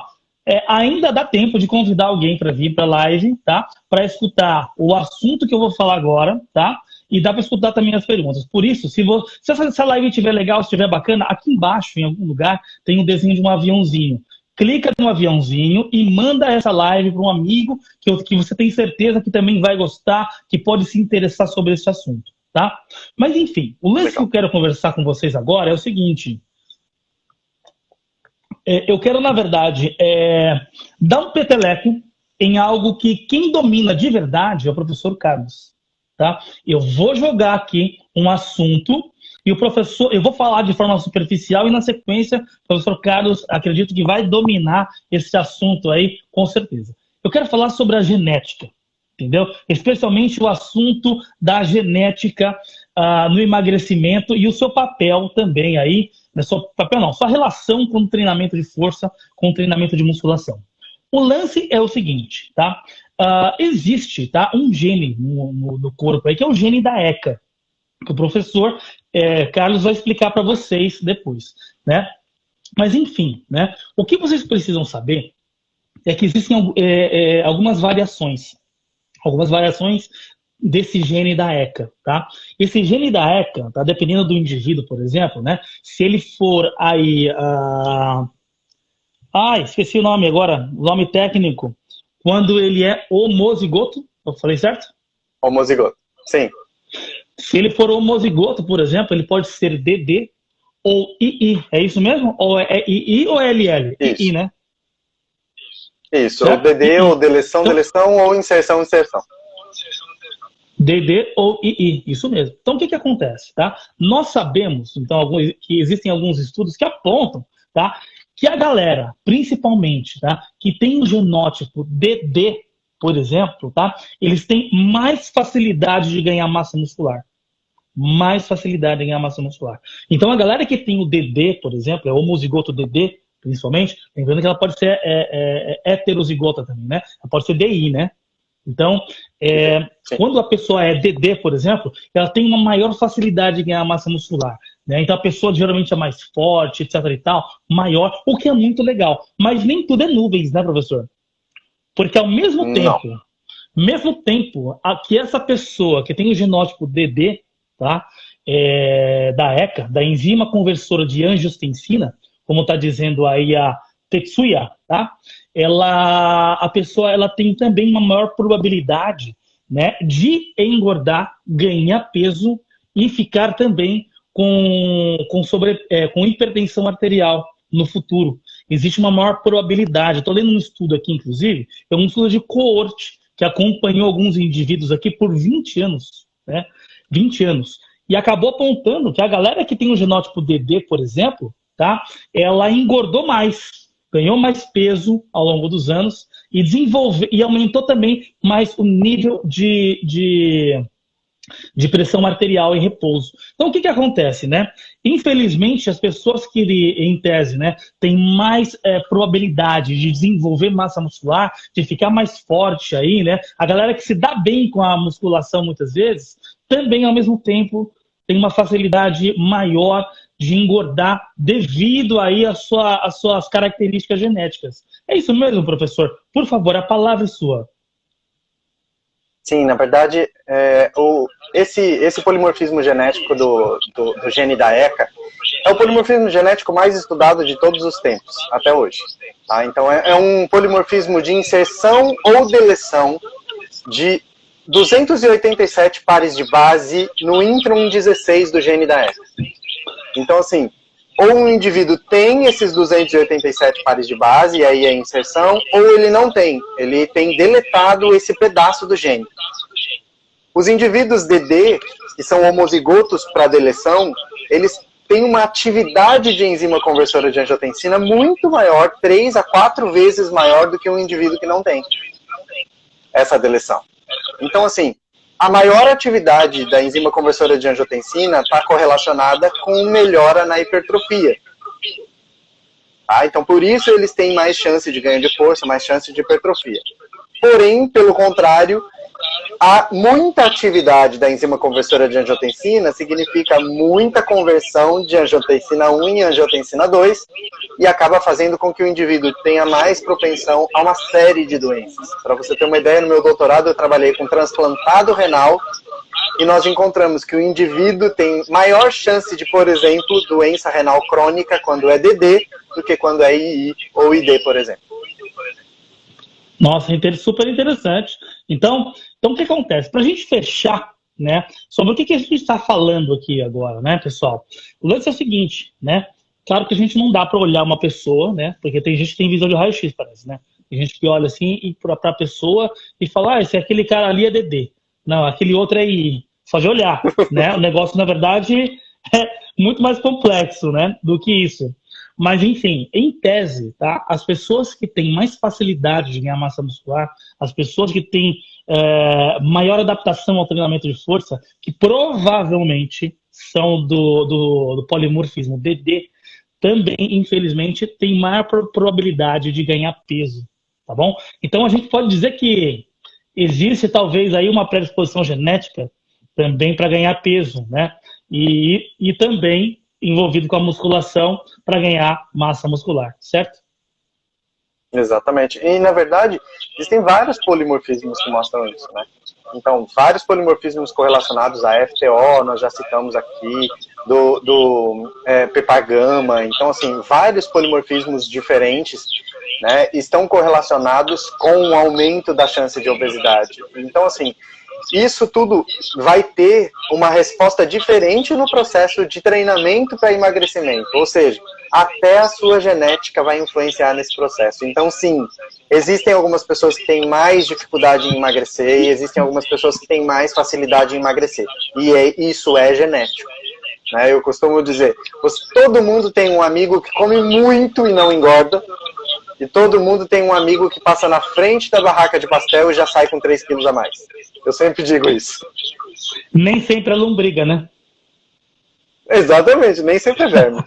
ainda dá tempo de convidar alguém para vir para a live, tá? Para escutar o assunto que eu vou falar agora, tá? E dá para escutar também as perguntas. Por isso, se essa live estiver legal, se estiver bacana, aqui embaixo, em algum lugar, tem um desenho de um aviãozinho. Clica no aviãozinho e manda essa live para um amigo que você tem certeza que também vai gostar, que pode se interessar sobre esse assunto. Tá? Mas enfim, o lance que eu quero conversar com vocês agora é o seguinte. Eu quero, na verdade, dar um peteleco em algo que quem domina de verdade é o professor Carlos. Tá? Eu vou jogar aqui um assunto e o professor, eu vou falar de forma superficial e na sequência o professor Carlos acredito que vai dominar esse assunto aí com certeza. Eu quero falar sobre a genética. Entendeu? Especialmente o assunto da genética no emagrecimento e o seu papel também aí, sua relação com o treinamento de força, com o treinamento de musculação. O lance é o seguinte, tá? Existe, tá, um gene no corpo aí, que é o gene da ECA, que o professor Carlos vai explicar para vocês depois, né? Mas enfim, né? O que vocês precisam saber é que existem algumas variações desse gene da ECA, tá? Esse gene da ECA, tá? Dependendo do indivíduo, por exemplo, né? Se ele for aí, esqueci o nome agora, o nome técnico, quando ele é homozigoto, eu falei certo? Homozigoto, sim. Se ele for homozigoto, por exemplo, ele pode ser DD ou II, é isso mesmo? Ou é II ou é LL? Isso. II, né? Isso, ou DD, ou deleção, ou inserção. DD ou II, isso mesmo. Então, o que acontece, tá? Nós sabemos, então, que existem alguns estudos que apontam, tá? Que a galera, principalmente, tá? Que tem o genótipo DD, por exemplo, tá? Eles têm mais facilidade de ganhar massa muscular. Mais facilidade de ganhar massa muscular. Então, a galera que tem o DD, por exemplo, é homozigoto DD, principalmente, lembrando que ela pode ser heterozigota também, né? Ela pode ser DI, né? Então, quando a pessoa é DD, por exemplo, ela tem uma maior facilidade de ganhar massa muscular, né? Então, a pessoa geralmente é mais forte, etc e tal, maior, o que é muito legal. Mas nem tudo é nuvens, né, professor? Porque ao mesmo tempo que essa pessoa que tem o genótipo DD, tá? Da ECA, da enzima conversora de angiotensina, como está dizendo aí a Tetsuya, tá? A pessoa ela tem também uma maior probabilidade, né, de engordar, ganhar peso e ficar também com hipertensão arterial no futuro. Existe uma maior probabilidade. Estou lendo um estudo aqui, inclusive, é um estudo de coorte que acompanhou alguns indivíduos aqui por 20 anos, né? 20 anos. E acabou apontando que a galera que tem o genótipo DD, por exemplo, tá? Ela engordou mais, ganhou mais peso ao longo dos anos e aumentou também mais o nível de pressão arterial em repouso. Então, o que acontece, né? Infelizmente, as pessoas que, em tese, né, têm mais probabilidade de desenvolver massa muscular, de ficar mais forte aí, né? A galera que se dá bem com a musculação, muitas vezes, também, ao mesmo tempo, tem uma facilidade maior de engordar devido aí às suas características genéticas. É isso mesmo, professor? Por favor, a palavra é sua. Sim, na verdade, esse polimorfismo genético do gene da ECA é o polimorfismo genético mais estudado de todos os tempos, até hoje. Tá? Então, é um polimorfismo de inserção ou deleção de 287 pares de base no intron 16 do gene da ECA. Então, assim, ou um indivíduo tem esses 287 pares de base, e aí é inserção, ou ele não tem. Ele tem deletado esse pedaço do gene. Os indivíduos DD, que são homozigotos para deleção, eles têm uma atividade de enzima conversora de angiotensina muito maior, 3 a 4 vezes maior do que um indivíduo que não tem essa deleção. Então, assim, a maior atividade da enzima conversora de angiotensina está correlacionada com melhora na hipertrofia. Tá? Então, por isso eles têm mais chance de ganho de força, mais chance de hipertrofia. Porém, pelo contrário, a muita atividade da enzima conversora de angiotensina significa muita conversão de angiotensina 1 em angiotensina 2 e acaba fazendo com que o indivíduo tenha mais propensão a uma série de doenças. Para você ter uma ideia, no meu doutorado eu trabalhei com transplantado renal e nós encontramos que o indivíduo tem maior chance de, por exemplo, doença renal crônica quando é DD do que quando é II ou ID, por exemplo. Nossa, super interessante. Então o que acontece? Para a gente fechar, né, sobre o que a gente está falando aqui agora, né, pessoal? O lance é o seguinte, né? Claro que a gente não dá para olhar uma pessoa, né? Porque tem gente que tem visão de raio-x, parece, né? Tem gente que olha assim e para a pessoa e fala, esse aquele cara ali é DD. Não, aquele outro é II. Só de olhar, né? O negócio, na verdade, é muito mais complexo, né, do que isso. Mas, enfim, em tese, tá? As pessoas que têm mais facilidade de ganhar massa muscular, as pessoas que têm maior adaptação ao treinamento de força, que provavelmente são do polimorfismo DD, também, infelizmente, tem maior probabilidade de ganhar peso, tá bom? Então, a gente pode dizer que existe, talvez, aí uma predisposição genética também para ganhar peso, né? E também envolvido com a musculação para ganhar massa muscular, certo? Exatamente. E, na verdade, existem vários polimorfismos que mostram isso, né? Então, vários polimorfismos correlacionados à FTO, nós já citamos aqui, do PEPA-gama. Então, assim, vários polimorfismos diferentes, né, estão correlacionados com o aumento da chance de obesidade. Então, assim, isso tudo vai ter uma resposta diferente no processo de treinamento para emagrecimento. Ou seja, até a sua genética vai influenciar nesse processo. Então, sim, existem algumas pessoas que têm mais dificuldade em emagrecer e existem algumas pessoas que têm mais facilidade em emagrecer. E isso é genético. Né? Eu costumo dizer, todo mundo tem um amigo que come muito e não engorda, e todo mundo tem um amigo que passa na frente da barraca de pastel e já sai com 3 quilos a mais. Eu sempre digo isso. Nem sempre é lombriga, né? Exatamente, nem sempre é verme.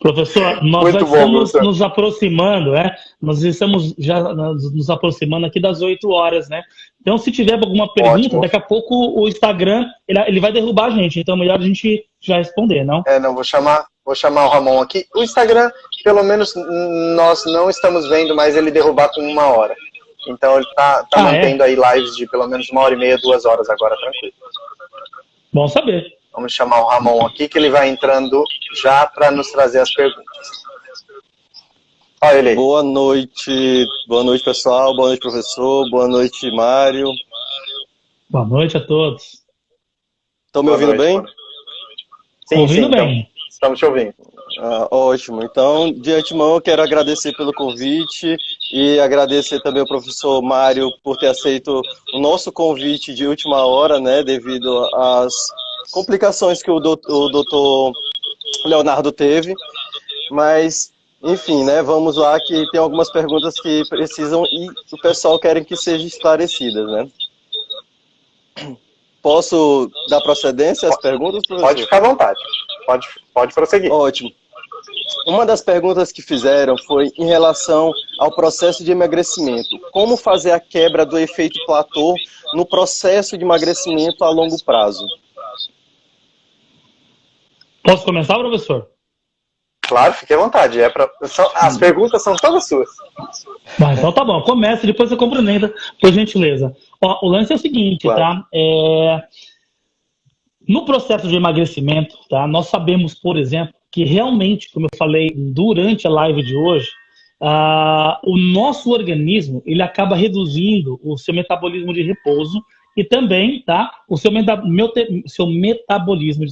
Professor, nós já estamos nos aproximando, né? Nós estamos já nos aproximando aqui das 8 horas, né? Então, se tiver alguma pergunta, ótimo, daqui a pouco o Instagram, ele vai derrubar a gente. Então, melhor a gente já responder, não? Não, vou chamar o Ramon aqui. O Instagram, pelo menos, nós não estamos vendo mais ele derrubar com 1 hora. Então, ele tá mantendo aí lives de pelo menos 1h30, 2 horas agora, tranquilo. Bom saber. Vamos chamar o Ramon aqui, que ele vai entrando já para nos trazer as perguntas. Olha ele aí. Boa noite, pessoal. Boa noite, professor. Boa noite, Mário. Boa noite a todos. Estão me ouvindo bem? Sim, ouvindo bem. Então, estamos te ouvindo. Ótimo. Então, de antemão, eu quero agradecer pelo convite e agradecer também ao professor Mário por ter aceito o nosso convite de última hora, né, devido às complicações que o doutor Leonardo teve. Mas, enfim, né, vamos lá, que tem algumas perguntas que precisam e o pessoal quer que sejam esclarecidas, né? Posso dar procedência às perguntas, professor? Pode ficar à vontade. Pode prosseguir. Ótimo. Uma das perguntas que fizeram foi em relação ao processo de emagrecimento. Como fazer a quebra do efeito platô no processo de emagrecimento a longo prazo? Posso começar, professor? Claro, fique à vontade. As perguntas são todas suas. Então tá bom, começa, depois você complementa, por gentileza. Ó, o lance é o seguinte, claro, tá? No processo de emagrecimento, tá? Nós sabemos, por exemplo, que realmente, como eu falei durante a live de hoje, o nosso organismo ele acaba reduzindo o seu metabolismo de repouso e também, tá, o seu metabolismo,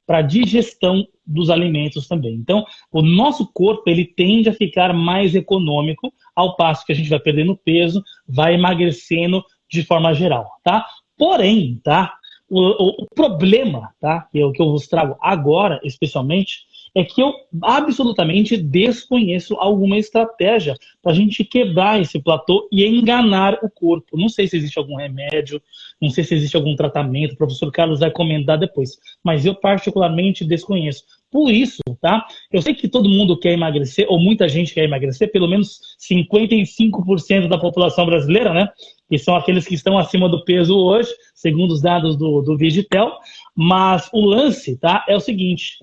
para digestão dos alimentos também. Então, o nosso corpo ele tende a ficar mais econômico, ao passo que a gente vai perdendo peso, vai emagrecendo de forma geral, tá? Porém, tá, o problema, tá, que eu vos trago agora, especialmente, é que eu absolutamente desconheço alguma estratégia para a gente quebrar esse platô e enganar o corpo. Não sei se existe algum remédio, não sei se existe algum tratamento, o professor Carlos vai comentar depois, mas eu particularmente desconheço. Por isso, tá? Eu sei que todo mundo quer emagrecer, ou muita gente quer emagrecer, pelo menos 55% da população brasileira, né? Que são aqueles que estão acima do peso hoje, segundo os dados do Vigitel. Mas o lance, tá? É o seguinte,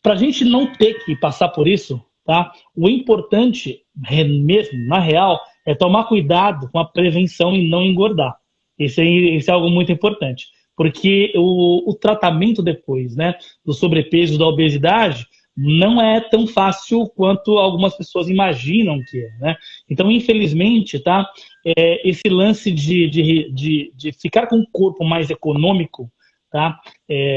para a gente não ter que passar por isso, tá? O importante mesmo, na real, é tomar cuidado com a prevenção e não engordar. Isso é algo muito importante. Porque o tratamento depois, né, do sobrepeso, da obesidade, não é tão fácil quanto algumas pessoas imaginam que é, né? Então, infelizmente, tá, esse lance de ficar com um corpo mais econômico, tá,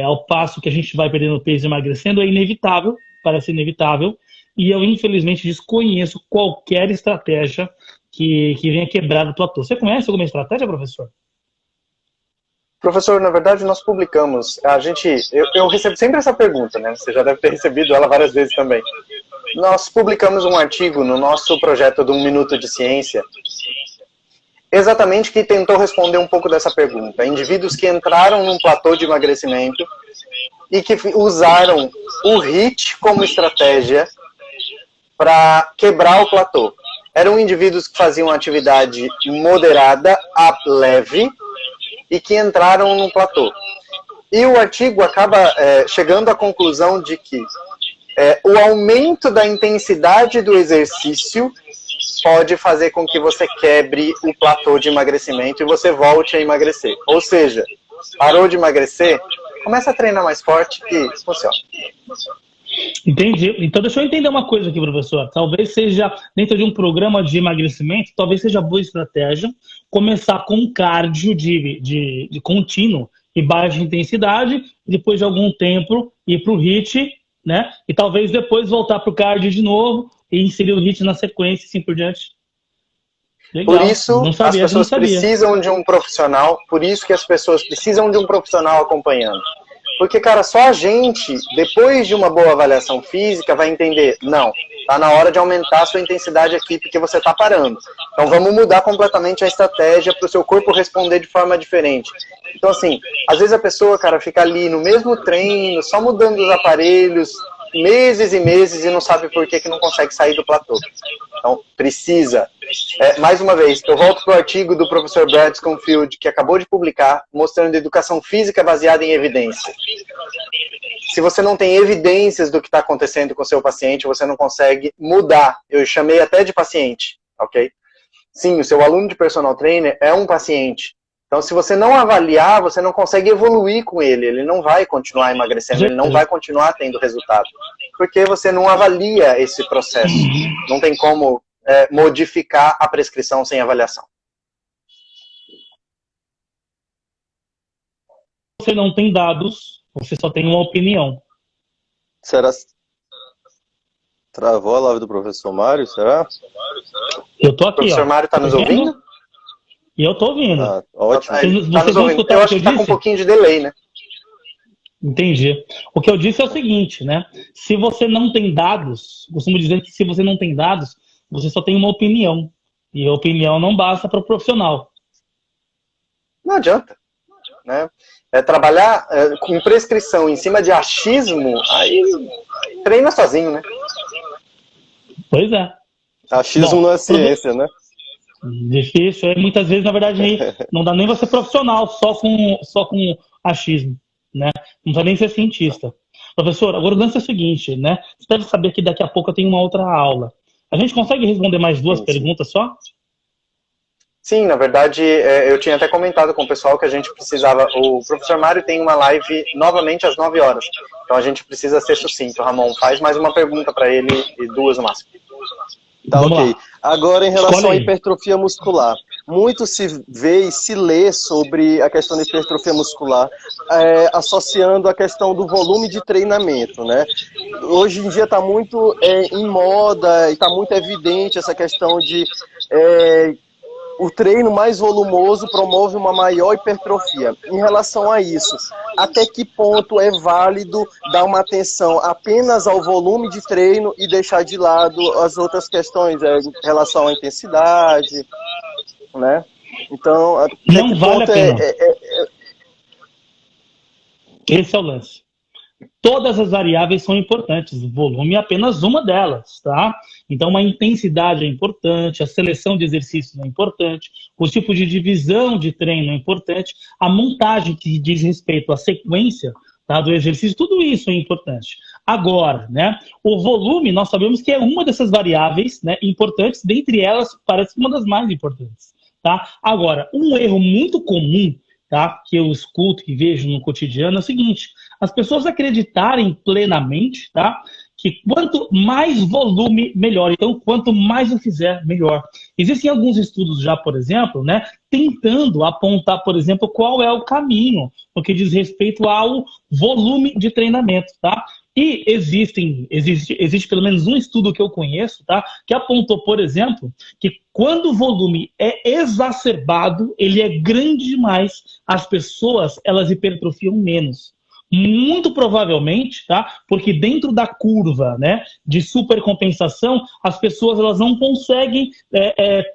ao passo que a gente vai perdendo peso e emagrecendo, é inevitável, parece inevitável, e eu, infelizmente, desconheço qualquer estratégia que venha quebrar o platô. Você conhece alguma estratégia, professor? Professor, na verdade, nós publicamos, eu recebo sempre essa pergunta, né? Você já deve ter recebido ela várias vezes também. Nós publicamos um artigo no nosso projeto do 1 Minuto de Ciência, exatamente que tentou responder um pouco dessa pergunta. Indivíduos que entraram num platô de emagrecimento e que usaram o HIIT como estratégia para quebrar o platô. eram indivíduos que faziam atividade moderada a leve e que entraram no platô. E o artigo acaba chegando à conclusão de que o aumento da intensidade do exercício pode fazer com que você quebre o platô de emagrecimento e você volte a emagrecer. Ou seja, parou de emagrecer, começa a treinar mais forte e funciona. Entendi. Então deixa eu entender uma coisa aqui, professor. Talvez seja, dentro de um programa de emagrecimento, talvez seja boa estratégia começar com cardio de contínuo e baixa intensidade, depois de algum tempo ir para o HIIT, né? E talvez depois voltar para o cardio de novo e inserir o HIIT na sequência e assim por diante. Legal. Por isso, as pessoas precisam de um profissional, por isso que as pessoas precisam de um profissional acompanhando. Porque, cara, só a gente, depois de uma boa avaliação física, vai entender, não, tá na hora de aumentar a sua intensidade aqui, porque você tá parando. Então vamos mudar completamente a estratégia para o seu corpo responder de forma diferente. Então, assim, às vezes a pessoa, cara, fica ali no mesmo treino, só mudando os aparelhos, meses e meses, e não sabe por que não consegue sair do platô. Então, precisa. Mais uma vez, eu volto para o artigo do professor Brad Schoenfield, que acabou de publicar, mostrando educação física baseada em evidência. Se você não tem evidências do que está acontecendo com o seu paciente, você não consegue mudar. Eu chamei até de paciente, ok? Sim, o seu aluno de personal trainer é um paciente. Então, se você não avaliar, você não consegue evoluir com ele. Ele não vai continuar emagrecendo, ele não vai continuar tendo resultado. Porque você não avalia esse processo. Não tem como modificar a prescrição sem avaliação. Você não tem dados, você só tem uma opinião. Será? Travou a live do professor Mário, será? Eu tô aqui, O professor Mário está nos ouvindo? E eu tô ouvindo. Ah, ótimo. Vocês vão escutar eu o acho que que está com um pouquinho de delay, né? Entendi. O que eu disse é o seguinte, né? Se você não tem dados, costumo dizer que se você não tem dados, você só tem uma opinião. E a opinião não basta para o profissional. Não adianta. Né? Trabalhar com prescrição em cima de achismo, aí treina sozinho, né? Pois é. Achismo não é ciência, né? Difícil. Muitas vezes, na verdade, não dá nem você ser profissional só com achismo. Né? Não precisa nem ser cientista. Professor, agora o lance é o seguinte, né? Você deve saber que daqui a pouco eu tenho uma outra aula. A gente consegue responder mais duas perguntas só? Sim, na verdade, eu tinha até comentado com o pessoal que a gente precisava... O professor Mário tem uma live novamente às 9 horas. Então a gente precisa ser sucinto. Ramon, faz mais uma pergunta para ele e duas no máximo. Tá, Vamos ok. lá. Agora, em relação à hipertrofia muscular, muito se vê e se lê sobre a questão da hipertrofia muscular, associando a questão do volume de treinamento, né? Hoje em dia está muito em moda e está muito evidente essa questão de o treino mais volumoso promove uma maior hipertrofia. Em relação a isso, até que ponto é válido dar uma atenção apenas ao volume de treino e deixar de lado as outras questões em relação à intensidade, né? Então, até não que vale ponto a pena. Esse é o lance. Todas as variáveis são importantes, o volume é apenas uma delas, tá? Então, uma intensidade é importante, a seleção de exercícios é importante, o tipo de divisão de treino é importante, a montagem que diz respeito à sequência, tá, do exercício, tudo isso é importante. Agora, né, o volume, nós sabemos que é uma dessas variáveis, né, importantes, dentre elas, parece uma das mais importantes, tá? Agora, um erro muito comum, tá, que eu escuto e vejo no cotidiano é o seguinte: as pessoas acreditarem plenamente, tá, que quanto mais volume, melhor. Então, quanto mais eu fizer, melhor. Existem alguns estudos já, por exemplo, né, tentando apontar, por exemplo, qual é o caminho no que diz respeito ao volume de treinamento, tá? E existe pelo menos um estudo que eu conheço, tá, que apontou, por exemplo, que quando o volume é exacerbado, ele é grande demais, as pessoas, elas hipertrofiam menos. Muito provavelmente, tá? Porque dentro da curva, né, de supercompensação, as pessoas elas não conseguem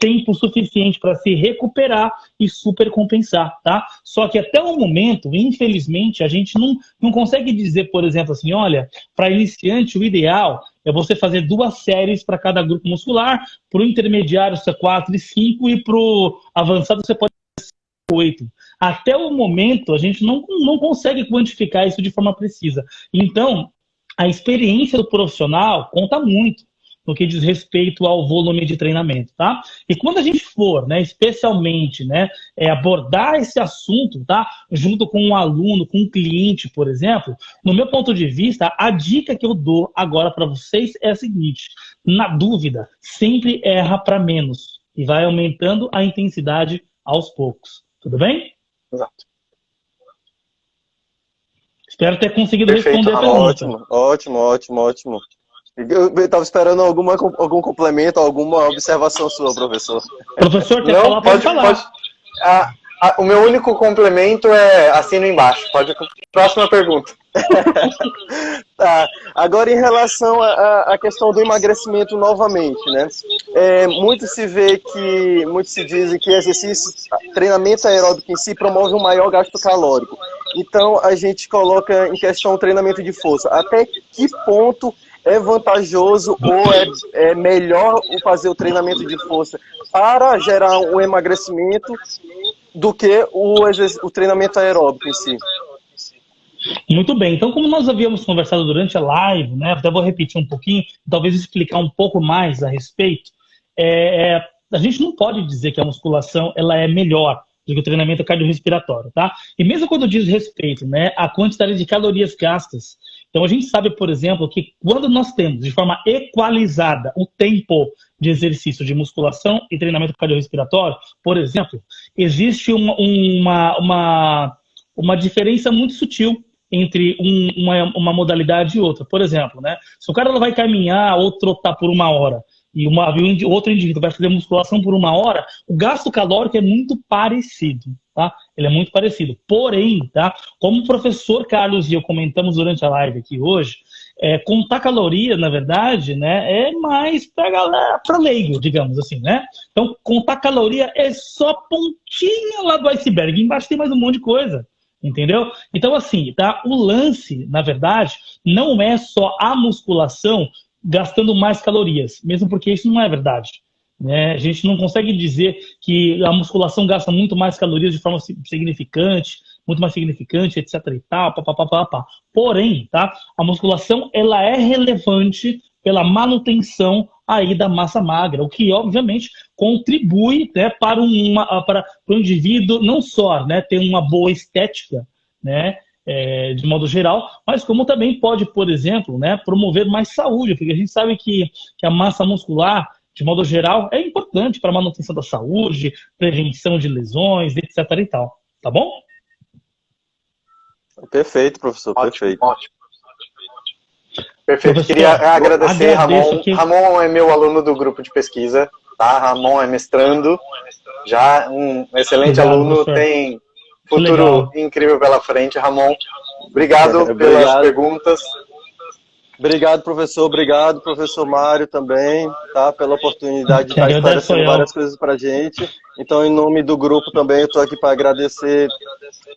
tempo suficiente para se recuperar e supercompensar, tá? Só que até o momento, infelizmente, a gente não consegue dizer, por exemplo, assim, olha, para iniciante o ideal é você fazer 2 séries para cada grupo muscular. Para o intermediário, você é 4 e 5, e para o avançado, você pode ser 8. Até o momento, a gente não consegue quantificar isso de forma precisa. Então, a experiência do profissional conta muito no que diz respeito ao volume de treinamento, tá? E quando a gente for, né, especialmente, né, abordar esse assunto, tá, junto com um aluno, com um cliente, por exemplo, no meu ponto de vista, a dica que eu dou agora para vocês é a seguinte: na dúvida, sempre erra para menos e vai aumentando a intensidade aos poucos. Tudo bem? Exato. Espero ter conseguido Perfeito, responder a Ramon. pergunta. Ótimo. Eu estava esperando algum complemento, alguma observação sua, professor. Professor, quer Não, falar? Pode falar. O meu único complemento é assino embaixo. Próxima pergunta. Tá. Agora, em relação à questão do emagrecimento novamente, né? Muito se dizem que treinamento aeróbico em si promove um maior gasto calórico. Então, a gente coloca em questão o treinamento de força. Até que ponto é vantajoso ou é melhor fazer o treinamento de força para gerar um emagrecimento do que o treinamento aeróbico em si? Muito bem, então como nós havíamos conversado durante a live, né, até vou repetir um pouquinho, talvez explicar um pouco mais a respeito, a gente não pode dizer que a musculação ela é melhor do que o treinamento cardiorrespiratório, tá? E mesmo quando diz respeito, né, a quantidade de calorias gastas, então a gente sabe, por exemplo, que quando nós temos de forma equalizada o tempo de exercício de musculação e treinamento cardiorrespiratório, por exemplo, existe uma diferença muito sutil entre uma modalidade e outra. Por exemplo, né, se o cara vai caminhar ou trotar por 1 hora e outro indivíduo vai fazer musculação por 1 hora, o gasto calórico é muito parecido, tá? Ele é muito parecido. Porém, tá, como o professor Carlos e eu comentamos durante a live aqui hoje, contar caloria, na verdade, né, é mais pra galera, pra leigo, digamos assim, né? Então, contar caloria é só a pontinha lá do iceberg. Embaixo tem mais um monte de coisa. Entendeu? Então, assim, tá? O lance, na verdade, não é só a musculação gastando mais calorias, mesmo porque isso não é verdade, né? A gente não consegue dizer que a musculação gasta muito mais calorias de forma significante, muito mais significante, etc e tal, papapá. Porém, tá? A musculação, ela é relevante pela manutenção aí da massa magra, o que obviamente contribui, né, para o indivíduo não só, né, ter uma boa estética, né, de modo geral, mas como também pode, por exemplo, né, promover mais saúde, porque a gente sabe que a massa muscular, de modo geral, é importante para a manutenção da saúde, prevenção de lesões, etc e tal. Tá bom? Perfeito, professor, perfeito. Ótimo. Perfeito. Professor, Queria agradecer, Ramon. aqui. Ramon é meu aluno do grupo de pesquisa, tá? Ramon é mestrando, já um excelente Obrigado, aluno, professor. tem futuro incrível pela frente, Ramon. Obrigado pelas perguntas. Obrigado, professor. Obrigado, professor Mário, também, tá? Pela oportunidade de estar esclarecendo várias coisas para a gente. Então, em nome do grupo também, eu estou aqui para agradecer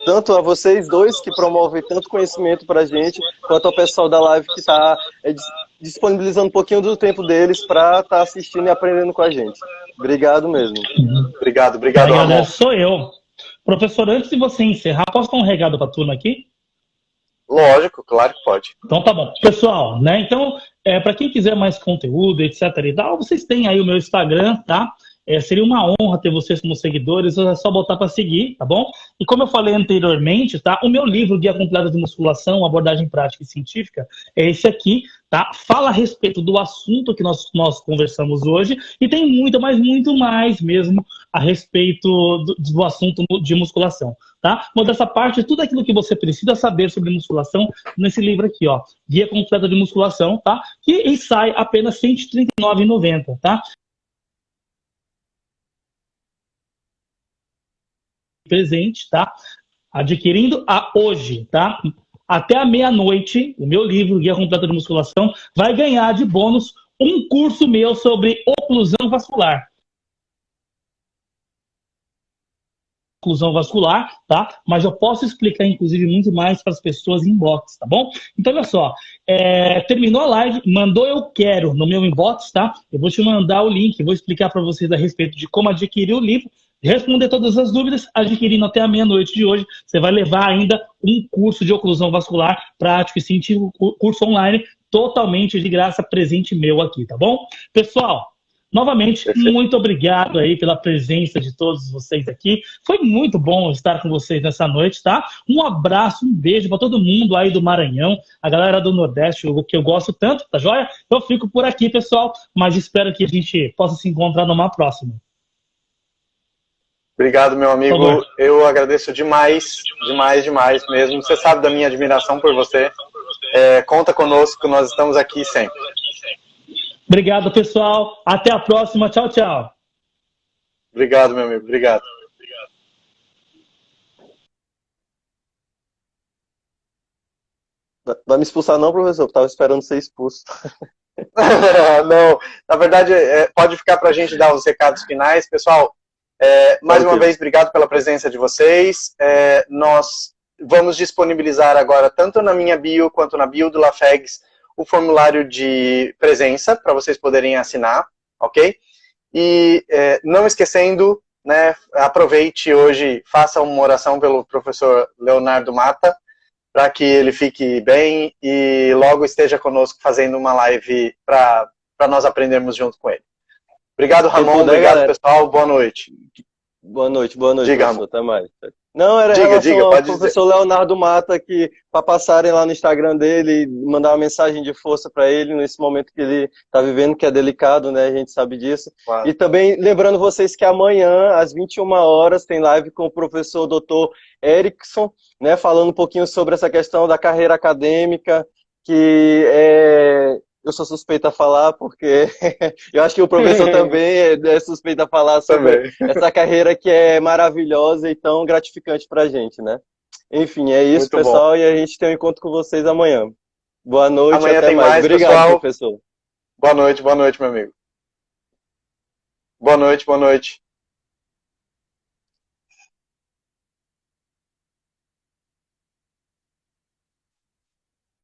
tanto a vocês dois, que promovem tanto conhecimento para a gente, quanto ao pessoal da live que está disponibilizando um pouquinho do tempo deles para estar assistindo e aprendendo com a gente. Obrigado mesmo. Obrigado, Ramon. Sou eu. Professor, antes de você encerrar, posso dar um recado para a turma aqui? Lógico, claro que pode. Então tá bom. Pessoal, né? Então, para quem quiser mais conteúdo, etc e tal, vocês têm aí o meu Instagram, tá? Seria uma honra ter vocês como seguidores, é só botar para seguir, tá bom? E como eu falei anteriormente, tá? O meu livro, Guia Completo de Musculação, Abordagem Prática e Científica, é esse aqui, tá? Fala a respeito do assunto que nós conversamos hoje e tem muito, mas muito mais mesmo a respeito do assunto de musculação, tá? Mas dessa parte, tudo aquilo que você precisa saber sobre musculação nesse livro aqui, ó, Guia Completo de Musculação, tá? E sai apenas R$ 139,90, tá? Presente, tá? Adquirindo hoje, tá? Até a meia-noite, o meu livro, Guia Completo de Musculação, vai ganhar de bônus um curso meu sobre oclusão vascular. exclusão vascular, tá? Mas eu posso explicar, inclusive, muito mais para as pessoas em inbox, tá bom? Então, olha só, terminou a live, mandou eu quero no meu inbox, tá? Eu vou te mandar o link, vou explicar para vocês a respeito de como adquirir o livro, responder todas as dúvidas, adquirindo até a meia-noite de hoje, você vai levar ainda um curso de oclusão vascular prático e científico, curso online, totalmente de graça, presente meu aqui, tá bom? Pessoal, novamente, Perfeito. muito obrigado aí pela presença de todos vocês aqui. Foi muito bom estar com vocês nessa noite, tá? Um abraço, um beijo para todo mundo aí do Maranhão, a galera do Nordeste, o que eu gosto tanto, tá joia? Eu fico por aqui, pessoal, mas espero que a gente possa se encontrar numa próxima. Obrigado, meu amigo. Eu agradeço demais, demais, demais mesmo. Você sabe da minha admiração por você. Conta conosco, nós estamos aqui sempre. Obrigado, pessoal. Até a próxima. Tchau, tchau. Obrigado, meu amigo. Obrigado. Vai me expulsar não, professor? Eu estava esperando ser expulso. Não, na verdade, pode ficar para a gente dar os recados finais. Pessoal, mais uma vez, obrigado pela presença de vocês. Nós vamos disponibilizar agora, tanto na minha bio quanto na bio do LaFegs, o formulário de presença, para vocês poderem assinar, ok? E não esquecendo, né, aproveite hoje, faça uma oração pelo professor Leonardo Mata, para que ele fique bem e logo esteja conosco fazendo uma live para nós aprendermos junto com ele. Obrigado, Ramon. Obrigado, galera. Pessoal. Boa noite. Boa noite, Diga, professor. Até mais. Não, era diga, ao pode professor dizer. Leonardo Mata, que para passarem lá no Instagram dele, mandar uma mensagem de força para ele nesse momento que ele está vivendo, que é delicado, né? A gente sabe disso. Claro. E também lembrando vocês que amanhã, às 21 horas, tem live com o professor Dr. Erickson, né? Falando um pouquinho sobre essa questão da carreira acadêmica, que eu sou suspeita a falar, porque eu acho que o professor também é suspeito a falar sobre essa carreira que é maravilhosa e tão gratificante pra gente, né? Enfim, é isso, muito pessoal, bom. E a gente tem um encontro com vocês amanhã. Boa noite, amanhã até tem mais. Obrigado, pessoal. professor. Boa noite, meu amigo. Boa noite, boa noite.